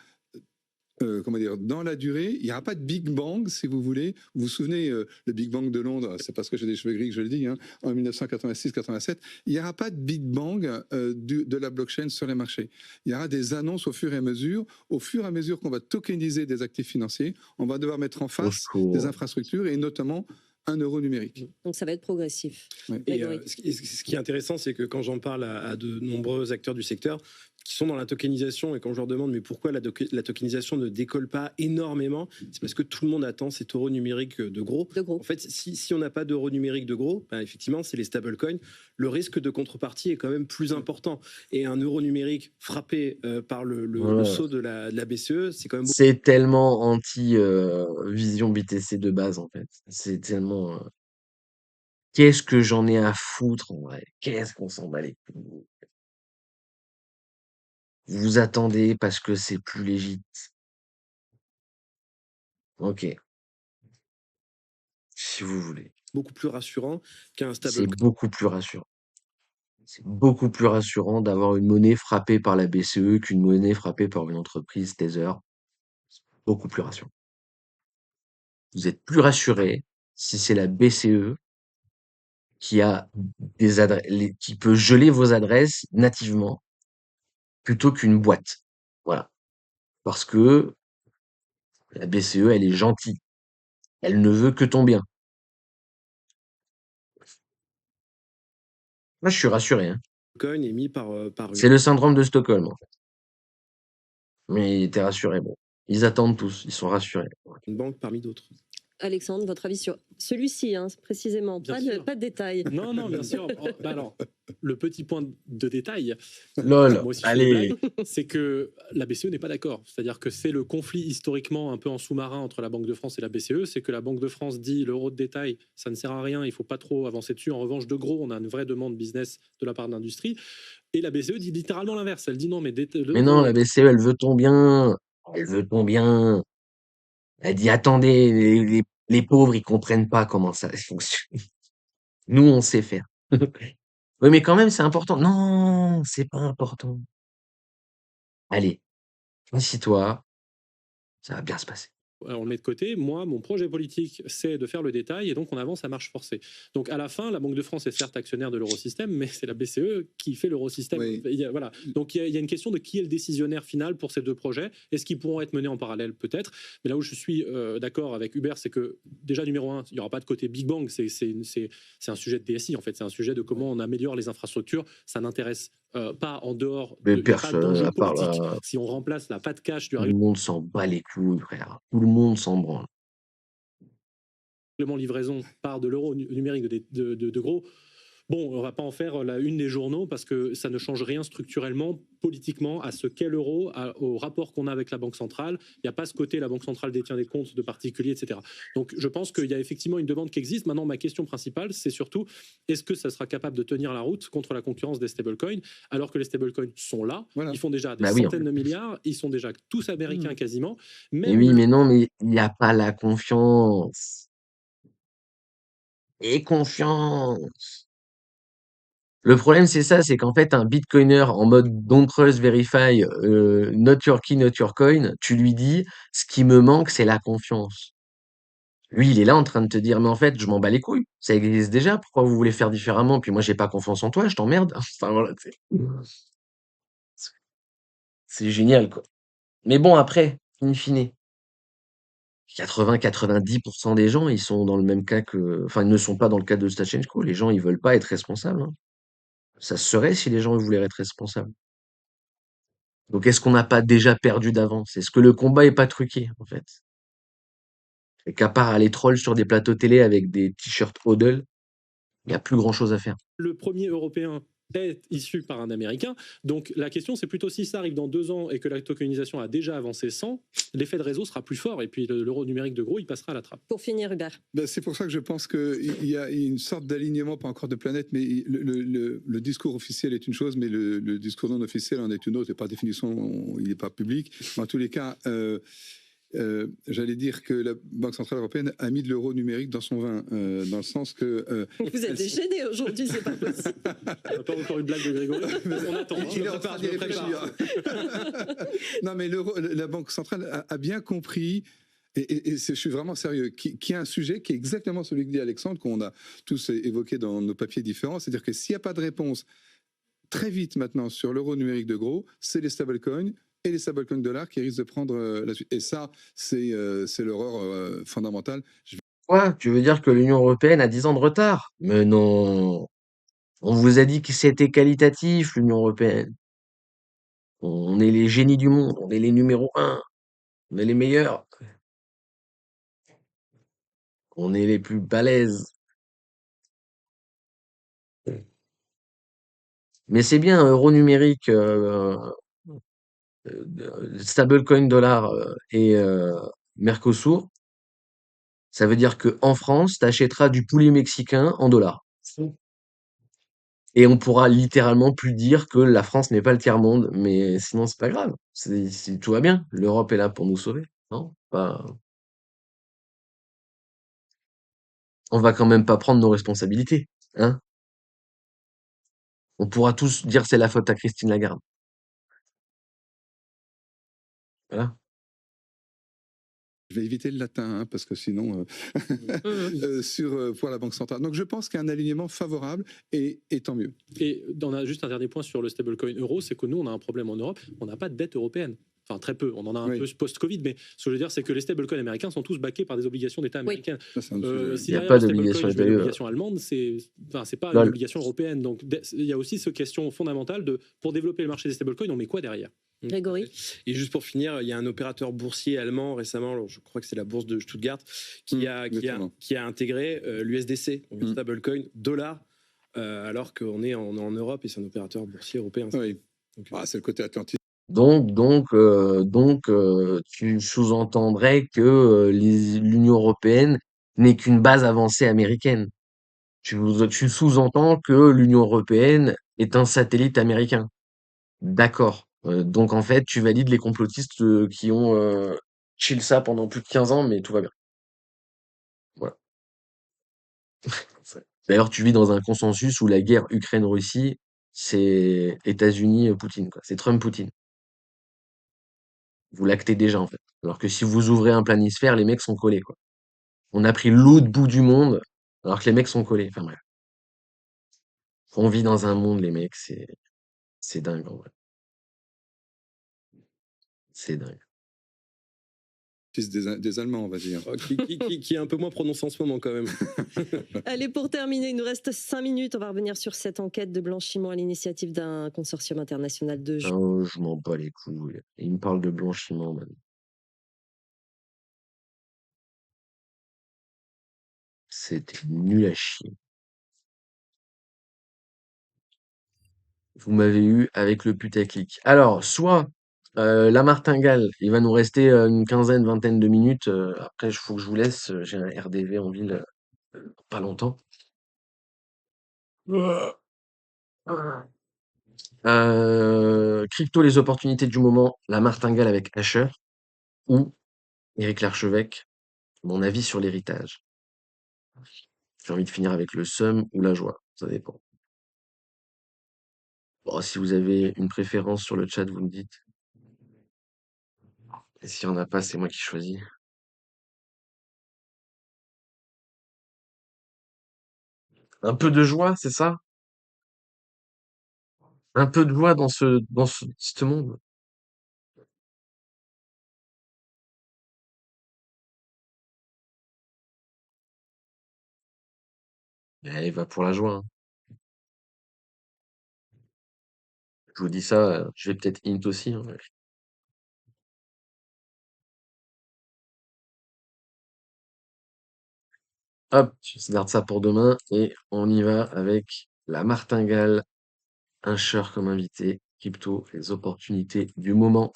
comment dire, dans la durée. Il n'y aura pas de Big Bang, si vous voulez. Vous vous souvenez, le Big Bang de Londres, c'est parce que j'ai des cheveux gris que je le dis, hein, en 1986-87, il n'y aura pas de Big Bang de la blockchain sur les marchés. Il y aura des annonces au fur et à mesure. Au fur et à mesure qu'on va tokeniser des actifs financiers, on va devoir mettre en Au face secours. des infrastructures, et notamment un euro numérique. Donc ça va être progressif. Ouais. Et Grégory. ce qui est intéressant, c'est que quand j'en parle à de nombreux acteurs du secteur, qui sont dans la tokenisation, et quand je leur demande mais pourquoi la tokenisation ne décolle pas énormément, c'est parce que tout le monde attend cet euro numérique de gros. En fait, si on n'a pas d'euro numérique de gros, ben effectivement, c'est les stablecoins. Le risque de contrepartie est quand même plus important. Et un euro numérique frappé par le saut de la BCE, c'est quand même... C'est tellement anti-vision BTC de base, en fait. C'est tellement... Qu'est-ce que j'en ai à foutre, en vrai? Qu'est-ce qu'on s'en bat les couilles? Vous attendez parce que c'est plus légit. Ok. Si vous voulez. Beaucoup plus rassurant qu'un C'est stablecoin. beaucoup plus rassurant. C'est beaucoup plus rassurant d'avoir une monnaie frappée par la BCE qu'une monnaie frappée par une entreprise Tether. C'est beaucoup plus rassurant. Vous êtes plus rassuré si c'est la BCE qui a des adresses, qui peut geler vos adresses nativement plutôt qu'une boîte. Voilà. Parce que la BCE, elle est gentille. Elle ne veut que ton bien. Moi, je suis rassuré, hein. Coin émis par C'est le syndrome de Stockholm, en fait. Mais t'es rassuré, bon. Ils attendent tous, ils sont rassurés. une banque parmi d'autres. Alexandre, votre avis sur celui-ci, hein, précisément, Bien pas sûr. de détails. Non, non, bien sûr. Oh, bah alors, le petit point de détail, Lol, moi aussi je fais allez. des blagues, c'est que la BCE n'est pas d'accord. C'est-à-dire que c'est le conflit historiquement un peu en sous-marin entre la Banque de France et la BCE. C'est que la Banque de France dit l'euro de détail, ça ne sert à rien, il ne faut pas trop avancer dessus. En revanche, de gros, on a une vraie demande business de la part de l'industrie. Et la BCE dit littéralement l'inverse. Elle dit non, mais Mais non, la BCE, elle veut ton bien. Elle veut ton bien. Elle dit, attendez, les pauvres, ils comprennent pas comment ça fonctionne. Nous, on sait faire. Oui, mais quand même, c'est important. Non, c'est pas important. Allez, assis-toi, ça va bien se passer. on le met de côté. Moi, mon projet politique, c'est de faire le détail et donc on avance à marche forcée. Donc à la fin, la Banque de France est certes actionnaire de l'eurosystème, mais c'est la BCE qui fait l'eurosystème. Oui. Voilà. Donc il y a une question de qui est le décisionnaire final pour ces deux projets. Est-ce qu'ils pourront être menés en parallèle? Peut-être. Mais là où je suis d'accord avec Hubert, c'est que déjà, numéro un, il n'y aura pas de côté Big Bang. C'est un sujet de DSI, en fait. C'est un sujet de comment on améliore les infrastructures. Ça n'intéresse pas en dehors Mais il n'y a pas personne, d'enjeu à part politique. Si on remplace la patte cash du tout le monde s'en bat les couilles, frère. Tout le monde s'en branle. règlement livraison par de l'euro numérique de gros, bon, on va pas en faire la une des journaux parce que ça ne change rien structurellement, politiquement, à ce qu'est l'euro, au rapport qu'on a avec la Banque centrale. Il n'y a pas ce côté, la Banque centrale détient des comptes de particuliers, etc. Donc je pense qu'il y a effectivement une demande qui existe. Maintenant, ma question principale, c'est surtout, est-ce que ça sera capable de tenir la route contre la concurrence des stablecoins, alors que les stablecoins sont là, Voilà. ils font déjà des Bah oui, centaines de milliards, ils sont déjà tous américains quasiment. Mais Même oui, mais non, mais il n'y a pas la confiance. Et confiance. Le problème, c'est ça, c'est qu'en fait, un bitcoiner en mode don't trust, verify, not your key, not your coin, tu lui dis, ce qui me manque, c'est la confiance. Lui, il est là en train de te dire, mais en fait, je m'en bats les couilles. Ça existe déjà. Pourquoi vous voulez faire différemment? Puis moi, j'ai pas confiance en toi, je t'emmerde. Enfin, voilà, c'est génial, quoi. Mais bon, après, in fine, 80-90% des gens, ils sont dans le même cas que, enfin, ils ne sont pas dans le cas de Stachenko. Les gens, ils veulent pas être responsables, hein. Ça se serait si les gens voulaient être responsables. Donc, est-ce qu'on n'a pas déjà perdu d'avance? Est-ce que le combat est pas truqué, en fait? Et qu'à part aller troll sur des plateaux télé avec des t-shirts hodl, il n'y a plus grand-chose à faire. le premier Européen est issu par un Américain. Donc la question, c'est plutôt si ça arrive dans 2 ans et que la tokenisation a déjà avancé 100, l'effet de réseau sera plus fort et puis l'euro numérique de gros, il passera à la trappe. Pour finir, Hubert. Ben, c'est pour ça que je pense qu'il y a une sorte d'alignement, pas encore de planète, mais le discours officiel est une chose, mais le discours non officiel en est une autre. Et par définition, il n'est pas public. Mais en tous les cas, j'allais dire que la Banque Centrale Européenne a mis de l'euro numérique dans son vin, dans le sens que... Vous êtes déchaîné aujourd'hui, c'est pas possible. On n'a pas encore une blague de Grégory. On attend. Il est en train d'y réfléchir. Non, mais la Banque Centrale a bien compris, et je suis vraiment sérieux, qu'il y a un sujet qui est exactement celui que dit Alexandre, qu'on a tous évoqué dans nos papiers différents, c'est-à-dire que s'il n'y a pas de réponse très vite maintenant sur l'euro numérique de gros, c'est les stablecoins et les stablecoins dollars qui risquent de prendre la suite. Et ça, c'est l'horreur fondamentale. Quoi? Tu veux dire que l'Union européenne a 10 ans de retard? Mais non. On vous a dit que c'était qualitatif, l'Union européenne. On est les génies du monde, on est les numéros un, on est les meilleurs, on est les plus balèzes. Mais c'est bien, euro numérique, stablecoin dollar et Mercosur, ça veut dire que en France, tu achèteras du poulet mexicain en dollars. Et on pourra littéralement plus dire que la France n'est pas le tiers-monde, mais sinon c'est pas grave. Tout va bien. L'Europe est là pour nous sauver, non? On va quand même pas prendre nos responsabilités, hein? On pourra tous dire c'est la faute à Christine Lagarde. Voilà. Je vais éviter le latin, hein, parce que sinon, pour la Banque centrale. Donc je pense qu'il y a un alignement favorable et tant mieux. Et on a juste un dernier point sur le stablecoin euro, c'est que nous, on a un problème en Europe, on n'a pas de dette européenne. Enfin, très peu. On en a un peu post-Covid, mais ce que je veux dire, c'est que les stablecoins américains sont tous backés par des obligations d'État américaines. Ça, Si Il y a derrière pas le d'obligation stablecoin, je mets d'État. l'obligation allemande, c'est pas une Lol. obligation européenne. Donc, il y a aussi cette question fondamentale de, pour développer le marché des stablecoins, on met quoi derrière? Grégory? Et juste pour finir, il y a un opérateur boursier allemand récemment, alors je crois que c'est la bourse de Stuttgart, qui a intégré l'USDC, donc le stablecoin dollar, alors qu'on est en Europe et c'est un opérateur boursier européen. Oui. C'est le côté atlantique. Donc, tu sous-entendrais que l'Union européenne n'est qu'une base avancée américaine. Tu sous-entends que l'Union européenne est un satellite américain. D'accord. Donc en fait, tu valides les complotistes qui ont chill ça pendant plus de 15 ans, mais tout va bien. Voilà. D'ailleurs, tu vis dans un consensus où la guerre Ukraine-Russie, c'est États-Unis-Poutine, quoi. C'est Trump-Poutine. Vous l'actez déjà, en fait. Alors que si vous ouvrez un planisphère, les mecs sont collés, quoi. On a pris l'autre bout du monde, alors que les mecs sont collés. Enfin bref. On vit dans un monde, les mecs, c'est dingue, en vrai. C'est dingue. Des Allemands, on va dire. Qui est un peu moins prononcé en ce moment, quand même. Allez, pour terminer, il nous reste 5 minutes. On va revenir sur cette enquête de blanchiment à l'initiative d'un consortium international de jeux. Oh, je m'en bats les couilles. Il me parle de blanchiment, man. C'était nul à chier. Vous m'avez eu avec le putaclic. Alors, soit la martingale, il va nous rester une quinzaine, vingtaine de minutes. Après, il faut que je vous laisse. J'ai un RDV en ville pas longtemps. Crypto, les opportunités du moment, la martingale avec Asher ou Éric Larchevêque, mon avis sur l'héritage. J'ai envie de finir avec le seum ou la joie, ça dépend. Bon, si vous avez une préférence sur le chat, vous me dites. Et s'il n'y en a pas, c'est moi qui choisis. Un peu de joie, c'est ça? Un peu de joie dans ce monde. Elle va pour la joie, hein. Je vous dis ça, je vais peut-être int aussi, hein. Hop, je garde ça pour demain et on y va avec la martingale, un cher comme invité, crypto, les opportunités du moment,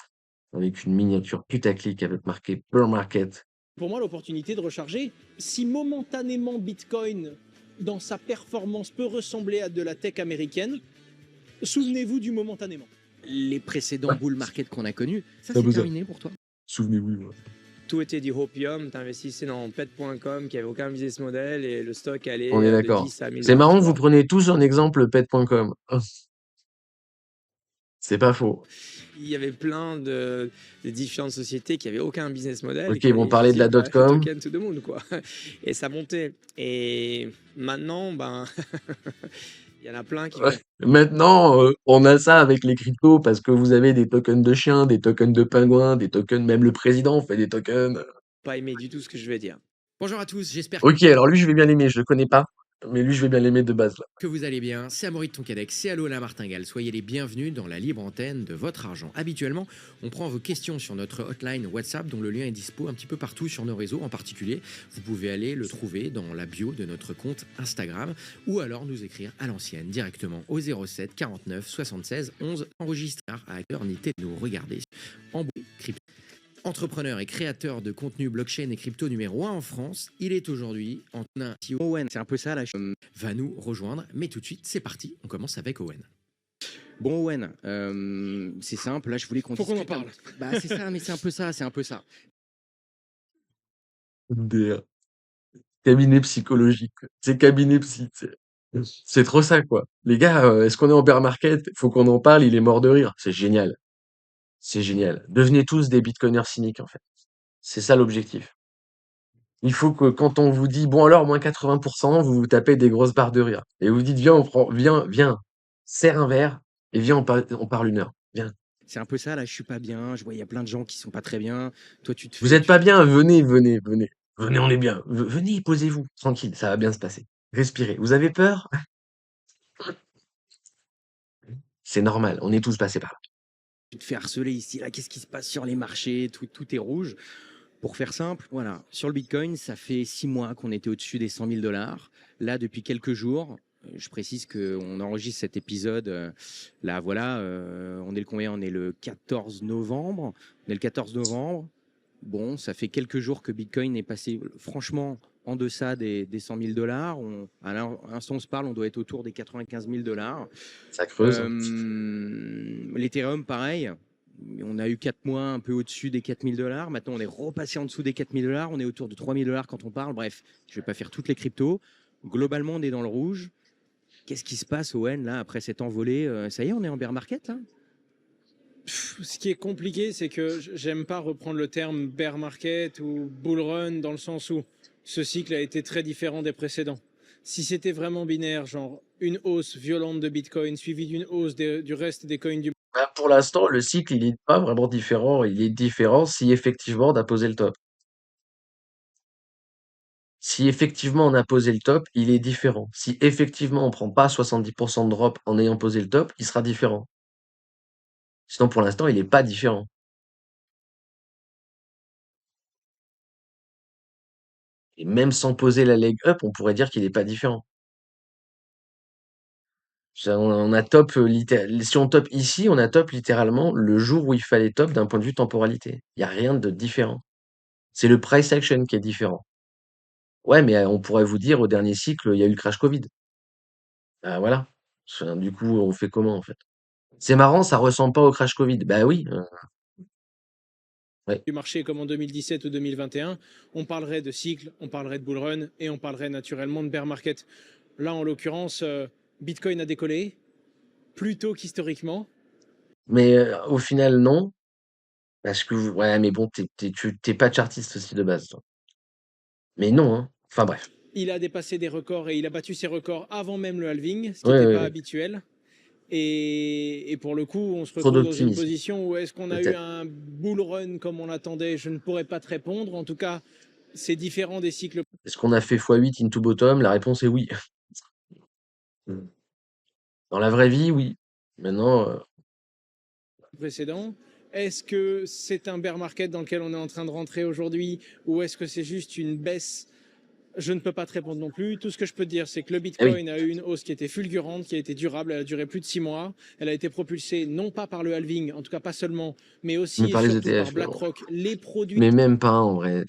avec une miniature putaclic avec marqué Bear Market. Pour moi, l'opportunité de recharger, si momentanément Bitcoin, dans sa performance, peut ressembler à de la tech américaine, souvenez-vous du momentanément. Les précédents bull market qu'on a connus, ça Ça c'est vous a- terminé pour toi? Souvenez-vous. Ouais. Tout était du hopium, t'investissais dans pet.com qui avait aucun business model et le stock allait On est de d'accord. 10 à 1000 C'est marrant tu que vous vois. prenez tous en exemple pet.com. C'est pas faux. Il y avait plein de différentes sociétés qui avaient aucun business model. Ok, et qui ils vont avaient parler de la utilisé .com. token to the moon, quoi. Et ça montait. Et maintenant, ben, il y en a plein qui... Ouais. Maintenant, on a ça avec les cryptos parce que vous avez des tokens de chiens, des tokens de pingouins, des tokens, même le président fait des tokens. Pas aimé du tout ce que je vais dire. Bonjour à tous, j'espère Ok, alors lui, je vais bien l'aimer, je le connais pas. Mais lui, je vais bien l'aimer de base, là. Que vous allez bien, c'est Amaury de Tonquédec, c'est Allo la Martingale. Soyez les bienvenus dans la libre antenne de votre argent. Habituellement, on prend vos questions sur notre hotline WhatsApp dont le lien est dispo un petit peu partout sur nos réseaux. En particulier, vous pouvez aller le trouver dans la bio de notre compte Instagram ou alors nous écrire à l'ancienne directement au 07 49 76 11 enregistré à éternité de nous regarder en crypto. Entrepreneur et créateur de contenu blockchain et crypto numéro 1 en France, il est aujourd'hui en Owen. C'est un peu ça là. Va nous rejoindre, mais tout de suite, c'est parti. On commence avec Owen. Bon Owen, c'est simple. Là, je voulais qu'on. Faut qu'on en parle. Bah c'est ça, mais c'est un peu ça, c'est un peu ça. Des cabinets psychologiques. C'est cabinet psy. C'est trop ça, quoi. Les gars, est-ce qu'on est en bear market? Faut qu'on en parle, il est mort de rire. C'est génial. C'est génial. Devenez tous des bitcoiners cyniques, en fait. C'est ça l'objectif. Il faut que quand on vous dit, bon alors, moins 80%, vous vous tapez des grosses barres de rire. Et vous dites, viens, serre un verre, et viens, on parle 1 heure. Viens. C'est un peu ça là. Je suis pas bien. Je vois il y a plein de gens qui sont pas très bien. Toi, tu te fais. Vous êtes pas bien, venez. Venez, on est bien. Venez, posez-vous. Tranquille, ça va bien se passer. Respirez. Vous avez peur? C'est normal, on est tous passés par là. Tu te fais harceler ici, là, qu'est-ce qui se passe sur les marchés, tout est rouge. Pour faire simple, voilà, sur le Bitcoin, ça fait 6 mois qu'on était au-dessus des 100 000 $. Là, depuis quelques jours, je précise qu'on enregistre cet épisode, là, voilà, on est le combien? On est le 14 novembre. On est le 14 novembre. Bon, ça fait quelques jours que Bitcoin est passé, franchement, en deçà des 100 000 $. À l'instant où on se parle, on doit être autour des 95 000 $. Ça creuse. L'Ethereum, pareil. On a eu 4 mois un peu au-dessus des 4 000 $. Maintenant, on est repassé en dessous des 4 000 $. On est autour de 3 000 $ quand on parle. Bref, je ne vais pas faire toutes les cryptos. Globalement, on est dans le rouge. Qu'est-ce qui se passe, Owen, là, après cette envolée? Ça y est, on est en bear market, là? Ce qui est compliqué, c'est que j'aime pas reprendre le terme bear market ou bull run dans le sens où ce cycle a été très différent des précédents. Si c'était vraiment binaire, genre une hausse violente de Bitcoin suivie d'une hausse du reste des coins du Bah, pour l'instant, le cycle, il est pas vraiment différent. Il est différent si effectivement on a posé le top. Si effectivement on a posé le top, il est différent. Si effectivement on prend pas 70% de drop en ayant posé le top, il sera différent. Sinon, pour l'instant, il est pas différent. Et même sans poser la leg up, on pourrait dire qu'il est pas différent. On a top, si on top ici, on a top littéralement le jour où il fallait top d'un point de vue temporalité. Il y a rien de différent. C'est le price action qui est différent. Ouais, mais on pourrait vous dire au dernier cycle, il y a eu le crash Covid. Bah voilà. Du coup, on fait comment en fait? C'est marrant, ça ressemble pas au crash Covid. Bah oui. Ouais. du marché comme en 2017 ou 2021, on parlerait de cycle, on parlerait de bull run et on parlerait naturellement de bear market. Là, en l'occurrence, Bitcoin a décollé plus tôt qu'historiquement. Mais au final, non. Parce que, ouais, mais bon, t'es pas chartiste aussi de base, toi. Mais non, hein. Enfin bref. Il a dépassé des records et il a battu ses records avant même le halving, ce qui Ouais, n'était ouais, pas ouais. habituel. Et pour le coup, on se Trop retrouve dans une d'optimisme. position où est-ce qu'on a eu Peut-être. un bull run comme on l'attendait? Je ne pourrais pas te répondre. En tout cas, c'est différent des cycles Est-ce qu'on a fait x8 into bottom? La réponse est oui. Dans la vraie vie, oui. Maintenant, précédents. Est-ce que c'est un bear market dans lequel on est en train de rentrer aujourd'hui ou est-ce que c'est juste une baisse? Je ne peux pas te répondre non plus. Tout ce que je peux te dire, c'est que le eh oui. Bitcoin a eu une hausse qui était fulgurante, qui a été durable. Elle a duré plus de 6 mois. Elle a été propulsée non pas par le halving, en tout cas pas seulement, mais aussi Mais et par les surtout par ETF, mais bon. BlackRock, les produits Mais même pas en vrai.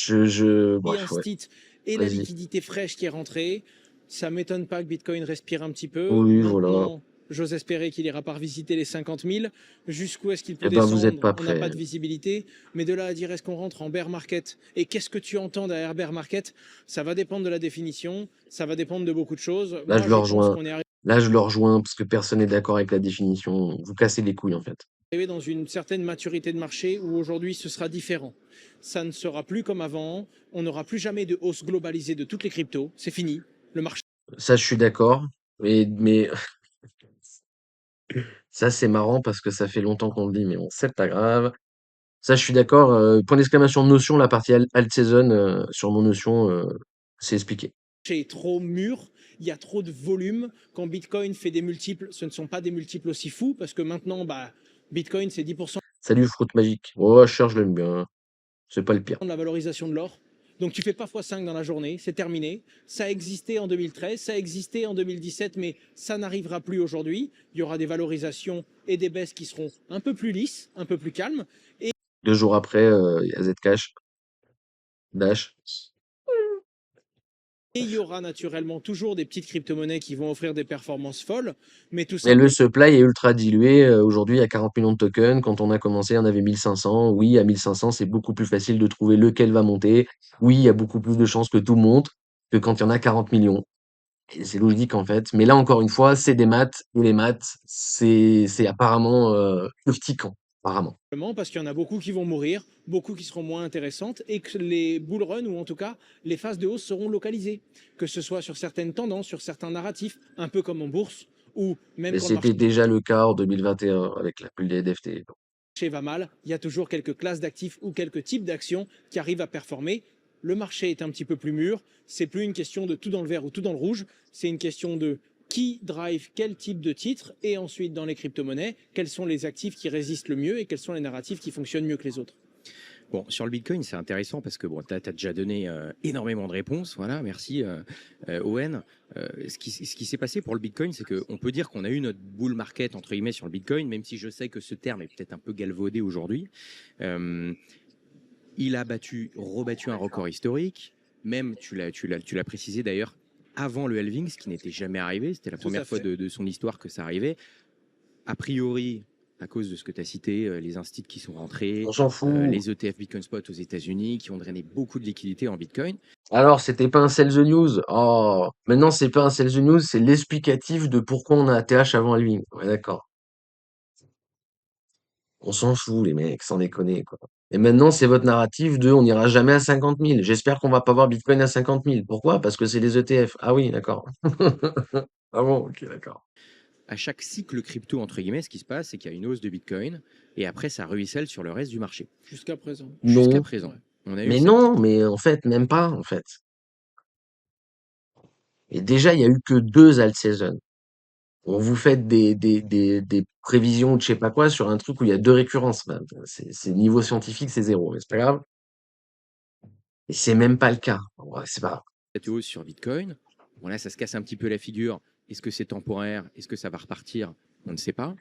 Bref, ouais. instit et la Vas-y. liquidité fraîche qui est rentrée. Ça m'étonne pas que Bitcoin respire un petit peu. Oui, voilà. Maintenant, j'ose espérer qu'il ira pas revisiter les 50 000. Jusqu'où est-ce qu'il peut Eh ben, vous êtes descendre? pas On n'a pas prêts. de visibilité. Mais de là à dire est-ce qu'on rentre en bear market et qu'est-ce que tu entends derrière bear market? Ça va dépendre de la définition. Ça va dépendre de beaucoup de choses. Là, Moi, je je le pense rejoins. qu'on est Là, je le rejoins parce que personne n'est d'accord avec la définition. Vous cassez les couilles, en fait. arrivé dans une certaine maturité de marché où aujourd'hui ce sera différent. Ça ne sera plus comme avant. On n'aura plus jamais de hausse globalisée de toutes les cryptos. C'est fini. Le marché. Ça, je suis d'accord. Mais ça, c'est marrant parce que ça fait longtemps qu'on le dit, mais bon, c'est pas grave. Ça, je suis d'accord. Point d'exclamation Notion, la partie alt season sur mon Notion, c'est expliqué. Est trop mûr, il y a trop de volume. Quand Bitcoin fait des multiples, ce ne sont pas des multiples aussi fous parce que maintenant, Bitcoin, c'est 10% Salut, Fruit Magique. Oh, Cher, je l'aime bien. C'est pas le pire. de la valorisation de l'or. Donc tu fais pas x5 dans la journée, c'est terminé. Ça a existé en 2013, ça a existé en 2017, mais ça n'arrivera plus aujourd'hui. Il y aura des valorisations et des baisses qui seront un peu plus lisses, un peu plus calmes. 2 jours après, il y a Zcash, Dash. Et il y aura naturellement toujours des petites crypto-monnaies qui vont offrir des performances folles, mais tout Mais simplement. le supply est ultra dilué. Aujourd'hui, il y a 40 millions de tokens. Quand on a commencé, on avait 1500. Oui, à 1500, c'est beaucoup plus facile de trouver lequel va monter. Oui, il y a beaucoup plus de chances que tout monte que quand il y en a 40 millions. Et c'est logique, en fait. Mais là, encore une fois, c'est des maths. Et les maths, c'est apparemment urticant. Apparemment. Parce qu'il y en a beaucoup qui vont mourir, beaucoup qui seront moins intéressantes et que les bull runs ou en tout cas les phases de hausse seront localisées, que ce soit sur certaines tendances, sur certains narratifs, un peu comme en bourse ou même Mais quand le marché c'était déjà le cas en 2021 avec la bulle des NFT. va mal, il y a toujours quelques classes d'actifs ou quelques types d'actions qui arrivent à performer. Le marché est un petit peu plus mûr, c'est plus une question de tout dans le vert ou tout dans le rouge, c'est une question de qui drive quel type de titre et ensuite dans les crypto-monnaies, quels sont les actifs qui résistent le mieux et quels sont les narratifs qui fonctionnent mieux que les autres. Bon, sur le Bitcoin, c'est intéressant parce que bon, tu as déjà donné énormément de réponses. Voilà, merci Owen. Ce qui s'est passé pour le Bitcoin, c'est qu'on peut dire qu'on a eu notre bull market, entre guillemets, sur le Bitcoin, même si je sais que ce terme est peut-être un peu galvaudé aujourd'hui. Il a rebattu un record historique. Même, tu l'as précisé d'ailleurs, avant le halving, ce qui n'était jamais arrivé. C'était la première fois de son histoire que ça arrivait. A priori, à cause de ce que tu as cité, les instituts qui sont rentrés, On s'en fout. les ETF Bitcoin Spot aux États-Unis qui ont drainé beaucoup de liquidités en Bitcoin. Alors, c'était pas un sell the news. Oh, maintenant, c'est pas un sell the news, c'est l'explicatif de pourquoi on a ATH avant Halving. Ouais, d'accord. On s'en fout, les mecs, sans déconner, quoi. Et maintenant, c'est votre narratif de on n'ira jamais à 50 000. J'espère qu'on va pas voir Bitcoin à 50 000. Pourquoi? Parce que c'est des ETF. Ah oui, d'accord. Ah bon, ok, d'accord. À chaque cycle crypto, entre guillemets, ce qui se passe, c'est qu'il y a une hausse de Bitcoin et après, ça ruisselle sur le reste du marché. Jusqu'à présent. Jusqu'à Non. présent. On a eu Mais cette- non, mais en fait, même pas, en fait. Et déjà, il y a eu que 2 alt season. On vous fait des prévisions de je sais pas quoi sur un truc où il y a 2 récurrences. Ben, c'est niveau scientifique, c'est 0, mais c'est pas grave. Et c'est même pas le cas. Ouais, c'est pas grave. cette hausse sur Bitcoin. Bon, là, ça se casse un petit peu la figure. Est-ce que c'est temporaire? Est-ce que ça va repartir? On ne sait pas.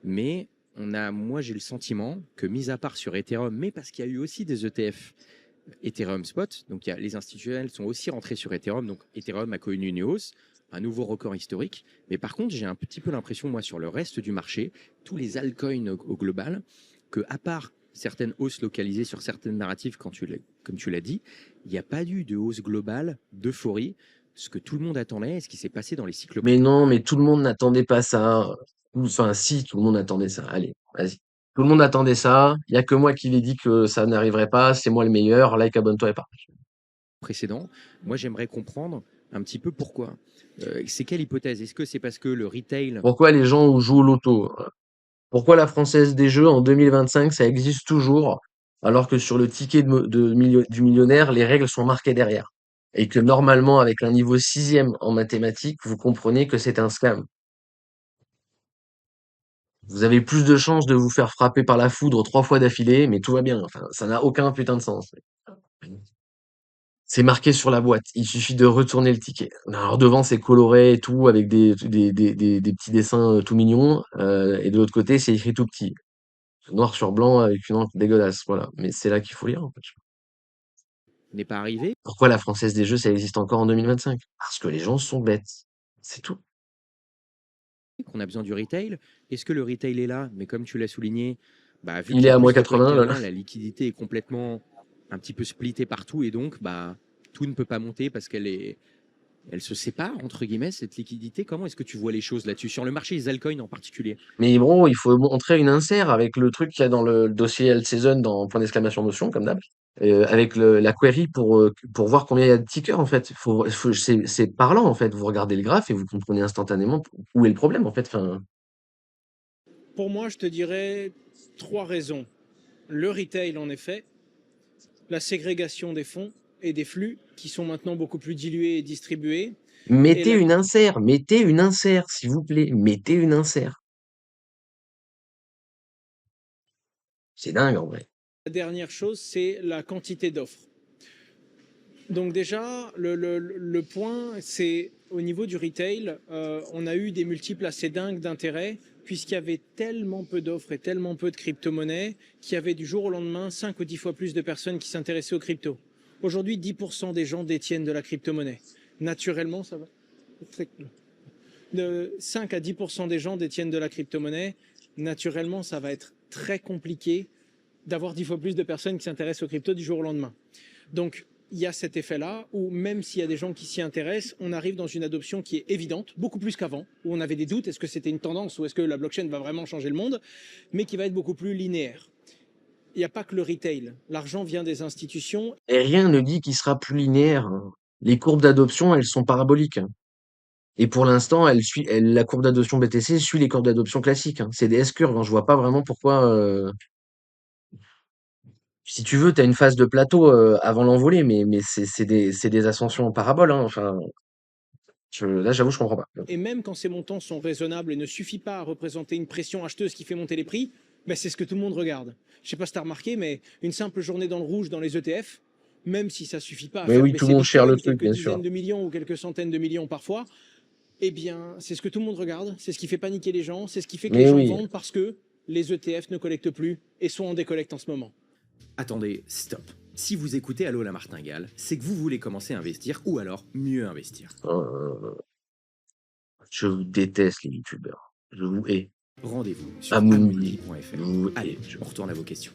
Mais moi, j'ai le sentiment que, mis à part sur Ethereum, mais parce qu'il y a eu aussi des ETF Ethereum Spot, donc les institutionnels sont aussi rentrés sur Ethereum, donc Ethereum a connu une hausse, un nouveau record historique. Mais par contre, j'ai un petit peu l'impression, moi, sur le reste du marché, tous les altcoins au global, que à part certaines hausses localisées sur certaines narratives, comme tu l'as dit, il n'y a pas eu de hausse globale, d'euphorie, ce que tout le monde attendait et ce qui s'est passé dans les cycles. Mais non, mais tout le monde n'attendait pas ça. Enfin, si, tout le monde attendait ça. Allez, vas-y. Tout le monde attendait ça. Il y a que moi qui l'ai dit que ça n'arriverait pas. C'est moi le meilleur. Like, abonne-toi et partage. Précédent, moi j'aimerais comprendre un petit peu pourquoi. C'est quelle hypothèse? Est-ce que c'est parce que le retail... Pourquoi les gens jouent au loto? Pourquoi la Française des Jeux en 2025, ça existe toujours, alors que sur le ticket du millionnaire, les règles sont marquées derrière. Et que normalement, avec un niveau 6e en mathématiques, vous comprenez que c'est un scam. Vous avez plus de chances de vous faire frapper par la foudre 3 fois d'affilée, mais tout va bien. Enfin, ça n'a aucun putain de sens. C'est marqué sur la boîte. Il suffit de retourner le ticket. Alors devant, c'est coloré et tout, avec des petits dessins tout mignons. Et de l'autre côté, c'est écrit tout petit. Noir sur blanc avec une encre dégueulasse. Voilà. Mais c'est là qu'il faut lire, en fait. n'est pas arrivé. Pourquoi la Française des Jeux, ça existe encore en 2025? Parce que les gens sont bêtes. C'est tout. Qu'on a besoin du retail. Est-ce que le retail est là? Mais comme tu l'as souligné, vu Il qu'il y est a à plus moins de coin 80, qu'à là. main, la liquidité est complètement un petit peu splittée partout et donc tout ne peut pas monter parce elle se sépare entre guillemets cette liquidité. Comment est-ce que tu vois les choses là-dessus sur le marché des altcoins en particulier? Mais bon, il faut montrer une insert avec le truc qu'il y a dans le dossier Alt Season dans point d'exclamation motion, comme d'hab. Avec la query pour voir combien il y a de tickers, en fait. C'est parlant, en fait. Vous regardez le graphe et vous comprenez instantanément où est le problème, en fait. Enfin, Pour moi, je te dirais 3 raisons. le retail en effet, la ségrégation des fonds et des flux qui sont maintenant beaucoup plus dilués et distribués. Mettez une insert, s'il vous plaît, mettez une insert. C'est dingue en vrai. La dernière chose, c'est la quantité d'offres. Donc déjà, le point, c'est au niveau du retail, on a eu des multiples assez dingues d'intérêt, puisqu'il y avait tellement peu d'offres et tellement peu de crypto-monnaies qu'il y avait du jour au lendemain 5 ou 10 fois plus de personnes qui s'intéressaient aux cryptos. Aujourd'hui, 10% des gens détiennent de la crypto-monnaie. Naturellement, ça va. De 5 à 10% des gens détiennent de la crypto-monnaie. Naturellement, ça va être très compliqué d'avoir 10 fois plus de personnes qui s'intéressent aux cryptos du jour au lendemain. Donc, il y a cet effet-là où même s'il y a des gens qui s'y intéressent, on arrive dans une adoption qui est évidente, beaucoup plus qu'avant, où on avait des doutes, est-ce que c'était une tendance ou est-ce que la blockchain va vraiment changer le monde, mais qui va être beaucoup plus linéaire. Il n'y a pas que le retail. L'argent vient des institutions. Et rien ne dit qu'il sera plus linéaire, hein. Les courbes d'adoption, elles sont paraboliques, hein. Et pour l'instant, la courbe d'adoption BTC suit les courbes d'adoption classiques, hein. C'est des S-curves, hein. Je vois pas vraiment pourquoi. Si tu veux, tu as une phase de plateau avant l'envolée, mais c'est des ascensions en parabole, hein. Enfin, là, j'avoue, je comprends pas. Et même quand ces montants sont raisonnables et ne suffisent pas à représenter une pression acheteuse qui fait monter les prix, ben c'est ce que tout le monde regarde. Je ne sais pas si tu as remarqué, mais une simple journée dans le rouge dans les ETF, même si ça ne suffit pas à Mais faire oui, tout baisser le monde share le Bitcoin truc, quelques bien sûr. dizaines de millions ou quelques centaines de millions parfois, eh bien, c'est ce que tout le monde regarde, c'est ce qui fait paniquer les gens, c'est ce qui fait que les Mais gens oui. vendent parce que les ETF ne collectent plus et sont en décollecte en ce moment. Attendez, stop. Si vous écoutez Allô la Martingale, c'est que vous voulez commencer à investir ou alors mieux investir. Je vous déteste, les youtubeurs. Je vous hais. Rendez-vous sur Amundi. amundi.fr. Allez, on retourne à vos questions.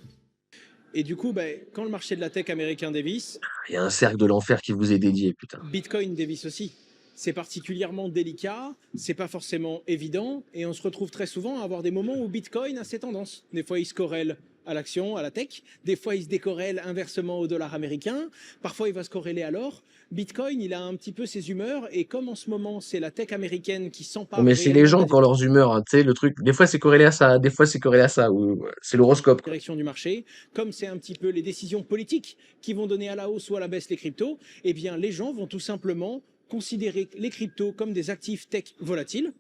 Et du coup, ben, quand le marché de la tech américain dévisse, Il y a un cercle de l'enfer qui vous est dédié, putain. Bitcoin dévisse aussi. C'est particulièrement délicat, c'est pas forcément évident, et on se retrouve très souvent à avoir des moments où Bitcoin a ses tendances. Des fois, il se corrèle à l'action, à la tech, des fois, il se décorrèle inversement au dollar américain, parfois, il va se corréler à l'or. Bitcoin, il a un petit peu ses humeurs, et comme en ce moment, c'est la tech américaine qui s'empare Mais c'est les gens qui ont leurs humeurs, hein, tu sais, le truc. Des fois, c'est corrélé à ça, des fois, c'est corrélé à ça, ou c'est l'horoscope, quoi. direction du marché, comme c'est un petit peu les décisions politiques qui vont donner à la hausse ou à la baisse les cryptos, eh bien, les gens vont tout simplement considérer les cryptos comme des actifs tech volatiles.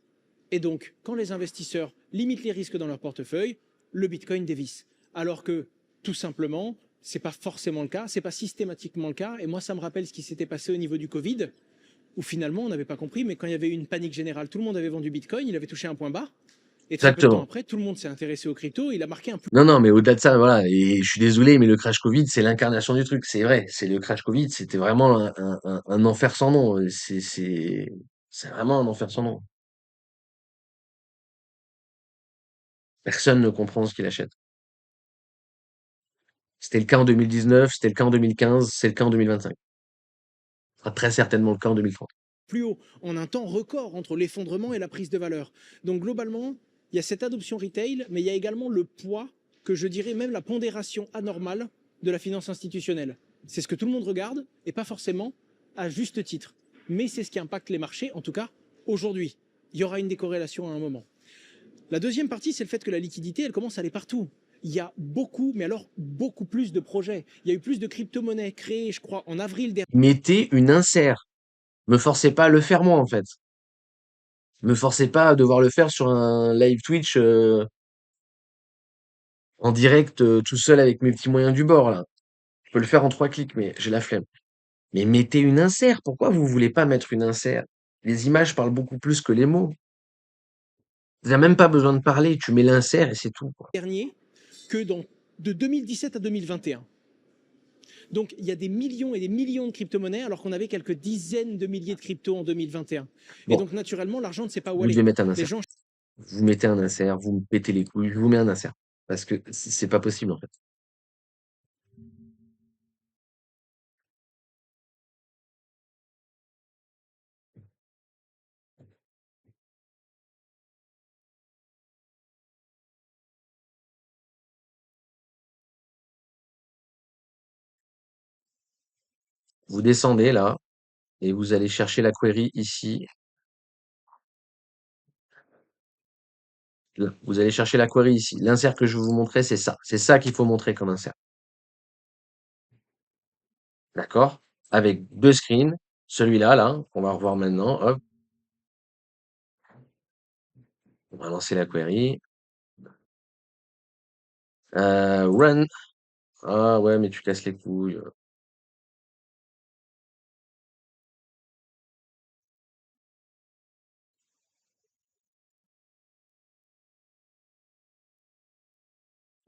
Et donc, quand les investisseurs limitent les risques dans leur portefeuille, le Bitcoin dévisse. Alors que, tout simplement, c'est pas forcément le cas, c'est pas systématiquement le cas. Et moi, ça me rappelle ce qui s'était passé au niveau du Covid, où finalement, on n'avait pas compris, mais quand il y avait eu une panique générale, tout le monde avait vendu Bitcoin, il avait touché un point bas. Et très peu de temps après, tout le monde s'est intéressé aux cryptos, il a marqué un plus. Non, mais au-delà de ça, voilà, et je suis désolé, mais le crash Covid, c'est l'incarnation du truc, c'est vrai. C'est le crash Covid, c'était vraiment un enfer sans nom. C'est vraiment un enfer sans nom. Personne ne comprend ce qu'il achète. C'était le cas en 2019, c'était le cas en 2015, c'est le cas en 2025. Ce sera très certainement le cas en 2030. Plus haut, en un temps record entre l'effondrement et la prise de valeur. Donc globalement, il y a cette adoption retail, mais il y a également le poids, que je dirais même la pondération anormale de la finance institutionnelle. C'est ce que tout le monde regarde, et pas forcément à juste titre. Mais c'est ce qui impacte les marchés, en tout cas aujourd'hui. Il y aura une décorrélation à un moment. La deuxième partie, c'est le fait que la liquidité, elle commence à aller partout. Il y a beaucoup, mais alors beaucoup plus de projets. Il y a eu plus de crypto-monnaies créées, je crois, en avril dernier. Mettez une insert. Me forcez pas à le faire moi, en fait. Me forcez pas à devoir le faire sur un live Twitch en direct tout seul avec mes petits moyens du bord, là. Je peux le faire en 3 clics, mais j'ai la flemme. Mais mettez une insert. Pourquoi vous voulez pas mettre une insert? Les images parlent beaucoup plus que les mots. Tu n'as même pas besoin de parler, tu mets l'insert et c'est tout, quoi. Que de 2017 à 2021. Donc il y a des millions et des millions de crypto-monnaies alors qu'on avait quelques dizaines de milliers de cryptos en 2021. Bon. Et donc naturellement, l'argent ne sait pas où Vous aller. devez mettre un insert. Les gens... Vous mettez un insert, vous me pétez les couilles, je vous mets un insert. Parce que c'est pas possible, en fait. Vous descendez là et vous allez chercher la query ici. Là, vous allez chercher la query ici. L'insert que je vais vous montrer, c'est ça. C'est ça qu'il faut montrer comme insert. D'accord? Avec 2 screens. Celui-là, là, qu'on va revoir maintenant. Hop, on va lancer la query. Run. Ah ouais, mais tu casses les couilles.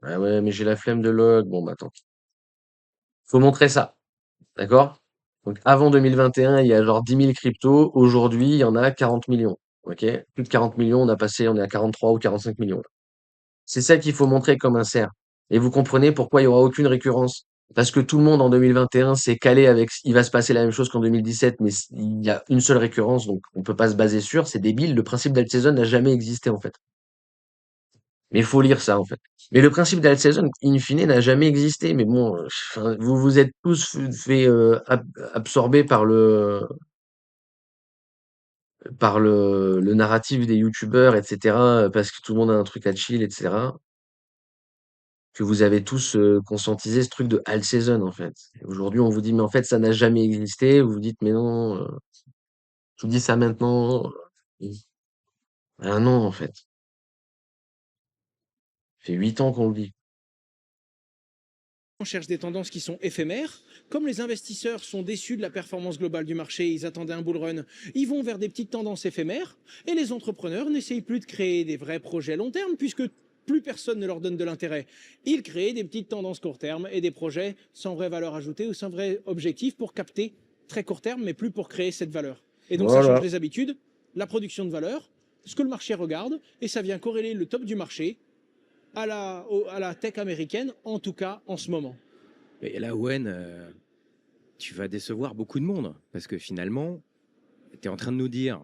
Ah ouais, mais j'ai la flemme de log. Bon, bah tant pis. Faut montrer ça. D'accord? Donc avant 2021, il y a genre 10 000 cryptos. Aujourd'hui, il y en a 40 millions. OK? Plus de 40 millions, on est à 43 ou 45 millions. C'est ça qu'il faut montrer comme insert. Et vous comprenez pourquoi il y aura aucune récurrence. Parce que tout le monde en 2021 s'est calé avec, il va se passer la même chose qu'en 2017, mais il y a une seule récurrence, donc on peut pas se baser sur, c'est débile. Le principe d'alt season n'a jamais existé, en fait. Mais il faut lire ça, en fait. Mais le principe d'alt season, in fine, n'a jamais existé. Mais bon, enfin, vous vous êtes tous fait absorber par le narratif des youtubeurs, etc., parce que tout le monde a un truc à chill, etc., que vous avez tous conscientisé ce truc de alt season, en fait. Et aujourd'hui, on vous dit, mais en fait, ça n'a jamais existé. Vous vous dites, mais non, je vous dis ça maintenant. Ah non, en fait. Ça fait 8 ans qu'on le dit. On cherche des tendances qui sont éphémères. Comme les investisseurs sont déçus de la performance globale du marché, ils attendaient un bull run, ils vont vers des petites tendances éphémères. Et les entrepreneurs n'essayent plus de créer des vrais projets long terme puisque plus personne ne leur donne de l'intérêt. Ils créent des petites tendances court terme et des projets sans vraie valeur ajoutée ou sans vrai objectif pour capter très court terme, mais plus pour créer cette valeur. Et donc ça change Voilà. les habitudes, la production de valeur, ce que le marché regarde, et ça vient corréler le top du marché à la tech américaine, en tout cas en ce moment. Et là, Owen, tu vas décevoir beaucoup de monde. Parce que finalement, tu es en train de nous dire,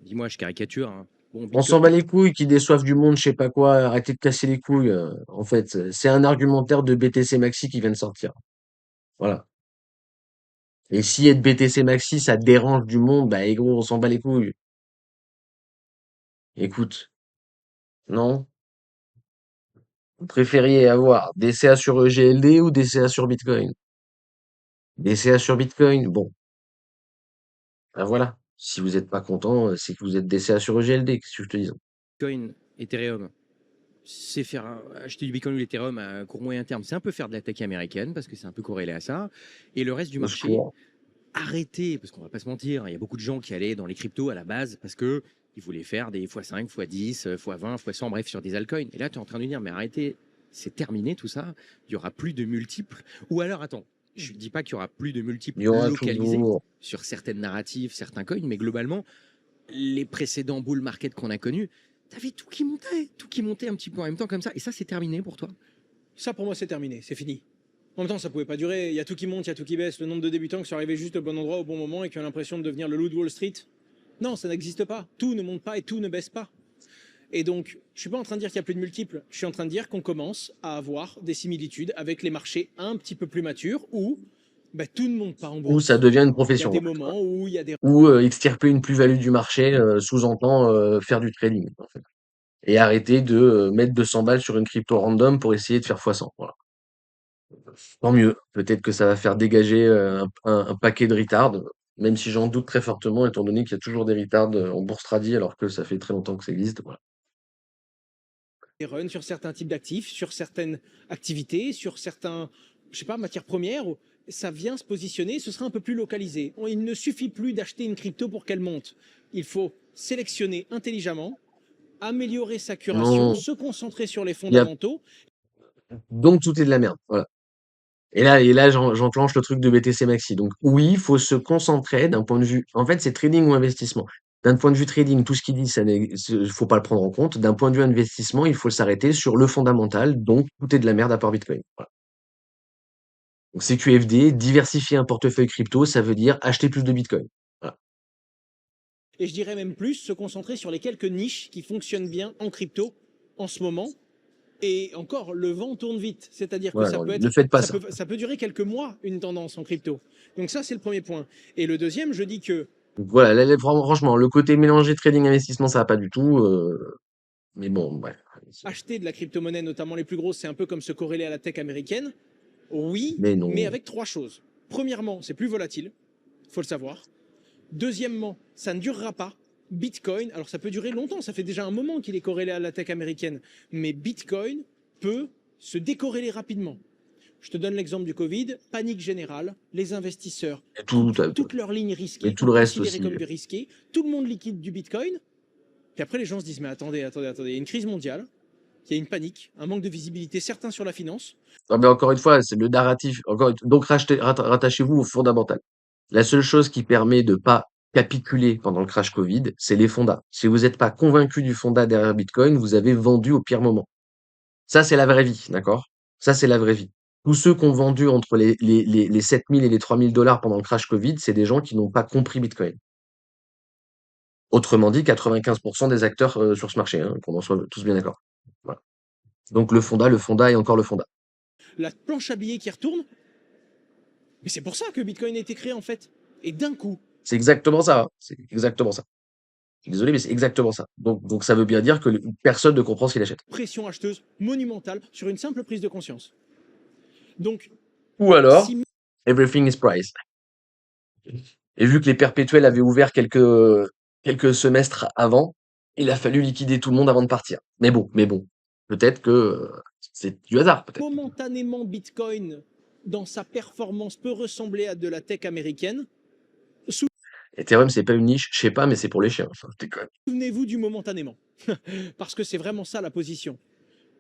dis-moi, je caricature, hein, bon, On s'en bat Bitcoin, les couilles, qui déçoivent du monde, je sais pas quoi, arrêtez de casser les couilles. En fait, c'est un argumentaire de BTC Maxi qui vient de sortir. Voilà. Et si être BTC Maxi, ça dérange du monde, bah, et gros, on s'en bat les couilles. Écoute, non? Vous préfériez avoir des CA sur GLD ou des CA sur Bitcoin? Des CA sur Bitcoin, bon, ben voilà. Si vous n'êtes pas content, c'est que vous êtes des CA sur GLD, qu'est-ce que je te dis? Ethereum, c'est faire acheter du Bitcoin ou l'Ethereum à court moyen terme, c'est un peu faire de la tech américaine parce que c'est un peu corrélé à ça. Et le reste du Au marché, secours. arrêtez, parce qu'on va pas se mentir, il y a beaucoup de gens qui allaient dans les cryptos à la base parce que ils voulaient faire des x5, x10, x20, x100, bref, sur des altcoins. Et là, tu es en train de dire, mais arrêtez, c'est terminé tout ça, il y aura plus de multiples. Ou alors, attends, je ne dis pas qu'il y aura plus de multiples Il y aura localisés toujours. sur certaines narratives, certains coins, mais globalement, les précédents bull market qu'on a connus, t'avais tout qui montait un petit peu en même temps comme ça. Et ça, c'est terminé pour toi? Ça, pour moi, c'est terminé, c'est fini. En même temps, ça pouvait pas durer. Il y a tout qui monte, il y a tout qui baisse. Le nombre de débutants qui sont arrivés juste au bon endroit au bon moment et qui ont l'impression de devenir le loup de Wall Street. Non, ça n'existe pas. Tout ne monte pas et tout ne baisse pas. Et donc, je suis pas en train de dire qu'il y a plus de multiples. Je suis en train de dire qu'on commence à avoir des similitudes avec les marchés un petit peu plus matures où bah, tout ne monte pas en bourse. Ou ça devient une Il y a profession, des en fait, quoi. moments où il y a des... Ou extirper une plus-value du marché, sous-entend faire du trading, en fait. Et arrêter de mettre 200 balles sur une crypto random pour essayer de faire x100. Voilà. Tant mieux. Peut-être que ça va faire dégager un paquet de retards, même si j'en doute très fortement, étant donné qu'il y a toujours des retards en bourse tradi, alors que ça fait très longtemps que ça existe. Voilà. runs sur certains types d'actifs, sur certaines activités, sur certains, je sais pas, matières premières. Ça vient se positionner, ce sera un peu plus localisé. Il ne suffit plus d'acheter une crypto pour qu'elle monte. Il faut sélectionner intelligemment, améliorer sa curation, Non, se concentrer sur les il y a... fondamentaux. Donc tout est de la merde. Voilà. Et là, j'enclenche le truc de BTC Maxi. Donc oui, il faut se concentrer d'un point de vue. En fait, c'est trading ou investissement. D'un point de vue trading, tout ce qu'il dit, faut pas le prendre en compte. D'un point de vue investissement, il faut s'arrêter sur le fondamental. Donc tout est de la merde à part Bitcoin. Voilà. Donc CQFD, diversifier un portefeuille crypto, ça veut dire acheter plus de Bitcoin. Voilà. Et je dirais même plus, se concentrer sur les quelques niches qui fonctionnent bien en crypto en ce moment. Et encore, le vent tourne vite, c'est-à-dire que Ouais, ça alors, peut ne être, faites pas ça. ça peut durer quelques mois, une tendance en crypto. Donc ça, c'est le premier point. Et le deuxième, je dis que Donc voilà, là, franchement, le côté mélanger trading investissement, ça va pas du tout. Mais bon, bref. Acheter de la crypto-monnaie, notamment les plus grosses, c'est un peu comme se corréler à la tech américaine. Oui, Mais non. mais avec 3 choses. Premièrement, c'est plus volatile, faut le savoir. Deuxièmement, ça ne durera pas. Bitcoin, alors ça peut durer longtemps, ça fait déjà un moment qu'il est corrélé à la tech américaine, mais Bitcoin peut se décorréler rapidement. Je te donne l'exemple du Covid, panique générale, les investisseurs Et tout, toutes leurs lignes risquées, et tout le reste considérées aussi. comme risquées, tout le monde liquide du Bitcoin, puis après les gens se disent mais attendez, il y a une crise mondiale, il y a une panique, un manque de visibilité certain sur la finance. Non, mais encore une fois, c'est le narratif. Donc, rattachez-vous au fondamental. La seule chose qui permet de pas capituler pendant le crash Covid, c'est les fondas. Si vous n'êtes pas convaincu du fondat derrière Bitcoin, vous avez vendu au pire moment. Ça, c'est la vraie vie, d'accord? Ça, c'est la vraie vie. Tous ceux qui ont vendu entre les 7 000 et les 3 000 dollars pendant le crash Covid, c'est des gens qui n'ont pas compris Bitcoin. Autrement dit, 95% des acteurs sur ce marché, hein, qu'on en soit tous bien d'accord. Voilà. Donc le fondat et encore le fondat. La planche à billets qui retourne, mais c'est pour ça que Bitcoin a été créé en fait. Et d'un coup. C'est exactement ça. Hein. C'est exactement ça. Je suis désolé, mais c'est exactement ça. Donc ça veut bien dire que personne ne comprend ce qu'il achète. Pression acheteuse monumentale sur une simple prise de conscience. Donc. Ou alors, everything is priced. Et vu que les perpétuels avaient ouvert quelques semestres avant, il a fallu liquider tout le monde avant de partir. Mais bon, peut-être que c'est du hasard, peut-être. Momentanément, Bitcoin, dans sa performance, peut ressembler à de la tech américaine. Ethereum, c'est pas une niche, je sais pas, mais c'est pour les chiens. Enfin, je déconne. Souvenez-vous du momentanément, parce que c'est vraiment ça la position.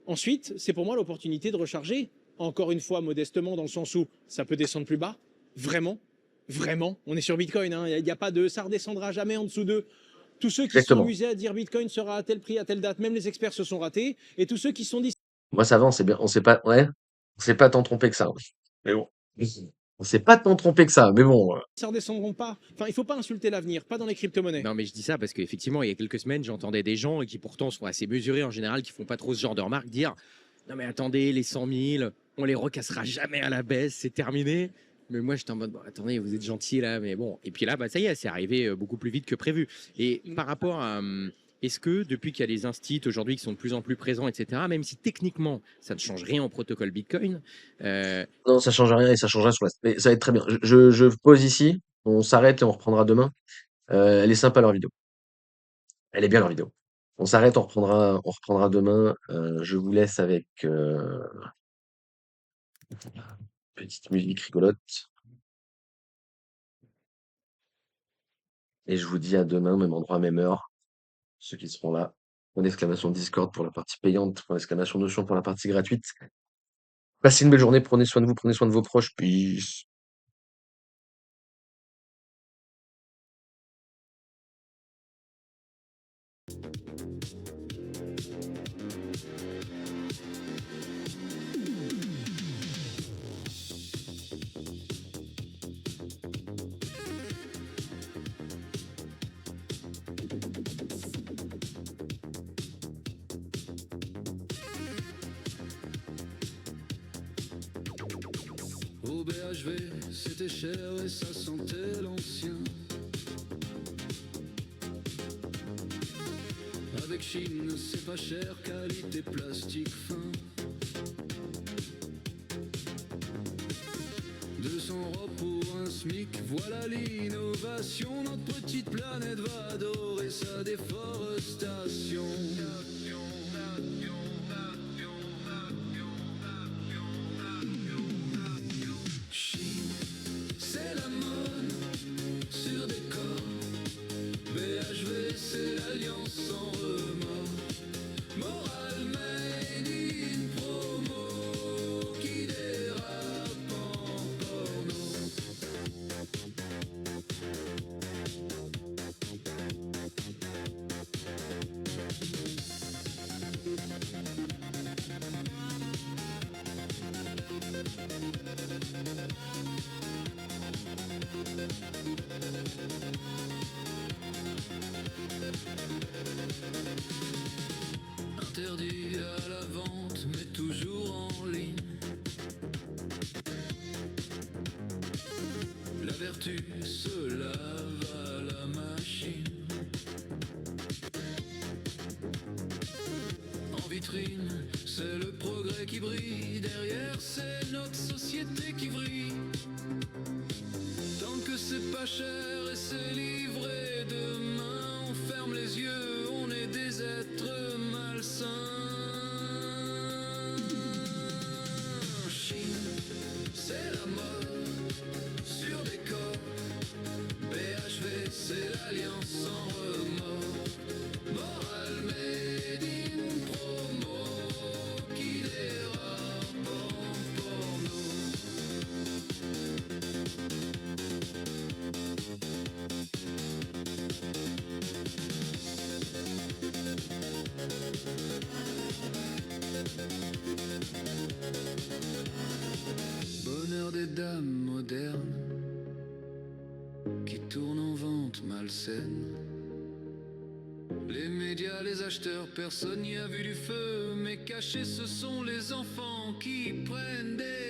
Ensuite, c'est pour moi l'opportunité de recharger, encore une fois modestement, dans le sens où ça peut descendre plus bas. Vraiment, on est sur Bitcoin, hein. Il n'y a pas de ça redescendra jamais en dessous de. Tous ceux qui se sont amusés à dire Bitcoin sera à tel prix, à telle date, même les experts se sont ratés, et tous ceux qui se sont dit. Moi, ça va, on s'est pas tant trompé que ça. Mais bon. On s'est pas tant trompé que ça, mais bon. Ça redescendront pas. Enfin, il faut pas insulter l'avenir, pas dans les crypto-monnaies. Non, mais je dis ça parce qu'effectivement, il y a quelques semaines, j'entendais des gens qui pourtant sont assez mesurés en général, qui font pas trop ce genre de remarques, dire non mais attendez, les 100 000, on les recassera jamais à la baisse, c'est terminé. Mais moi, j'étais en mode, bon, attendez, vous êtes gentil là, mais bon. Et puis là, bah, ça y est, c'est arrivé beaucoup plus vite que prévu. Et par rapport à. Est-ce que depuis qu'il y a des instituts aujourd'hui qui sont de plus en plus présents, etc., même si techniquement ça ne change rien au protocole Bitcoin. Non, ça change rien et ça changera sur la. Mais ça va être très bien. Je pose ici, on s'arrête et on reprendra demain. Elle est sympa leur vidéo. Elle est bien leur vidéo. On s'arrête, on reprendra demain. Je vous laisse avec petite musique rigolote. Et je vous dis à demain, même endroit, même heure. Ceux qui seront là. Point d'exclamation Discord pour la partie payante, point d'exclamation Notion pour la partie gratuite. Passez une belle journée, prenez soin de vous, prenez soin de vos proches, peace. Au BHV, c'était cher et ça sentait l'ancien. Avec Chine, c'est pas cher, qualité plastique fin. 200 € pour un SMIC, voilà l'innovation. Notre petite planète va adorer sa déforestation. C'est la mode sur des corps. BHV, c'est l'alliance sans remords. Morale made in promo qui dérape en porno. vitrine. C'est le progrès qui brille, derrière c'est notre société qui vrille. Tant que c'est pas cher et c'est livré demain, on ferme les yeux, on est des êtres malsains. Chine, c'est la mode sur des corps. BHV, c'est l'alliance sans remords. Morale made in promo qui dérape en porno. Bonheur des dames modernes qui tournent en vente malsaine. Les médias, les acheteurs, personne n'y a vu du feu, mais cachés ce sont les enfants qui prennent des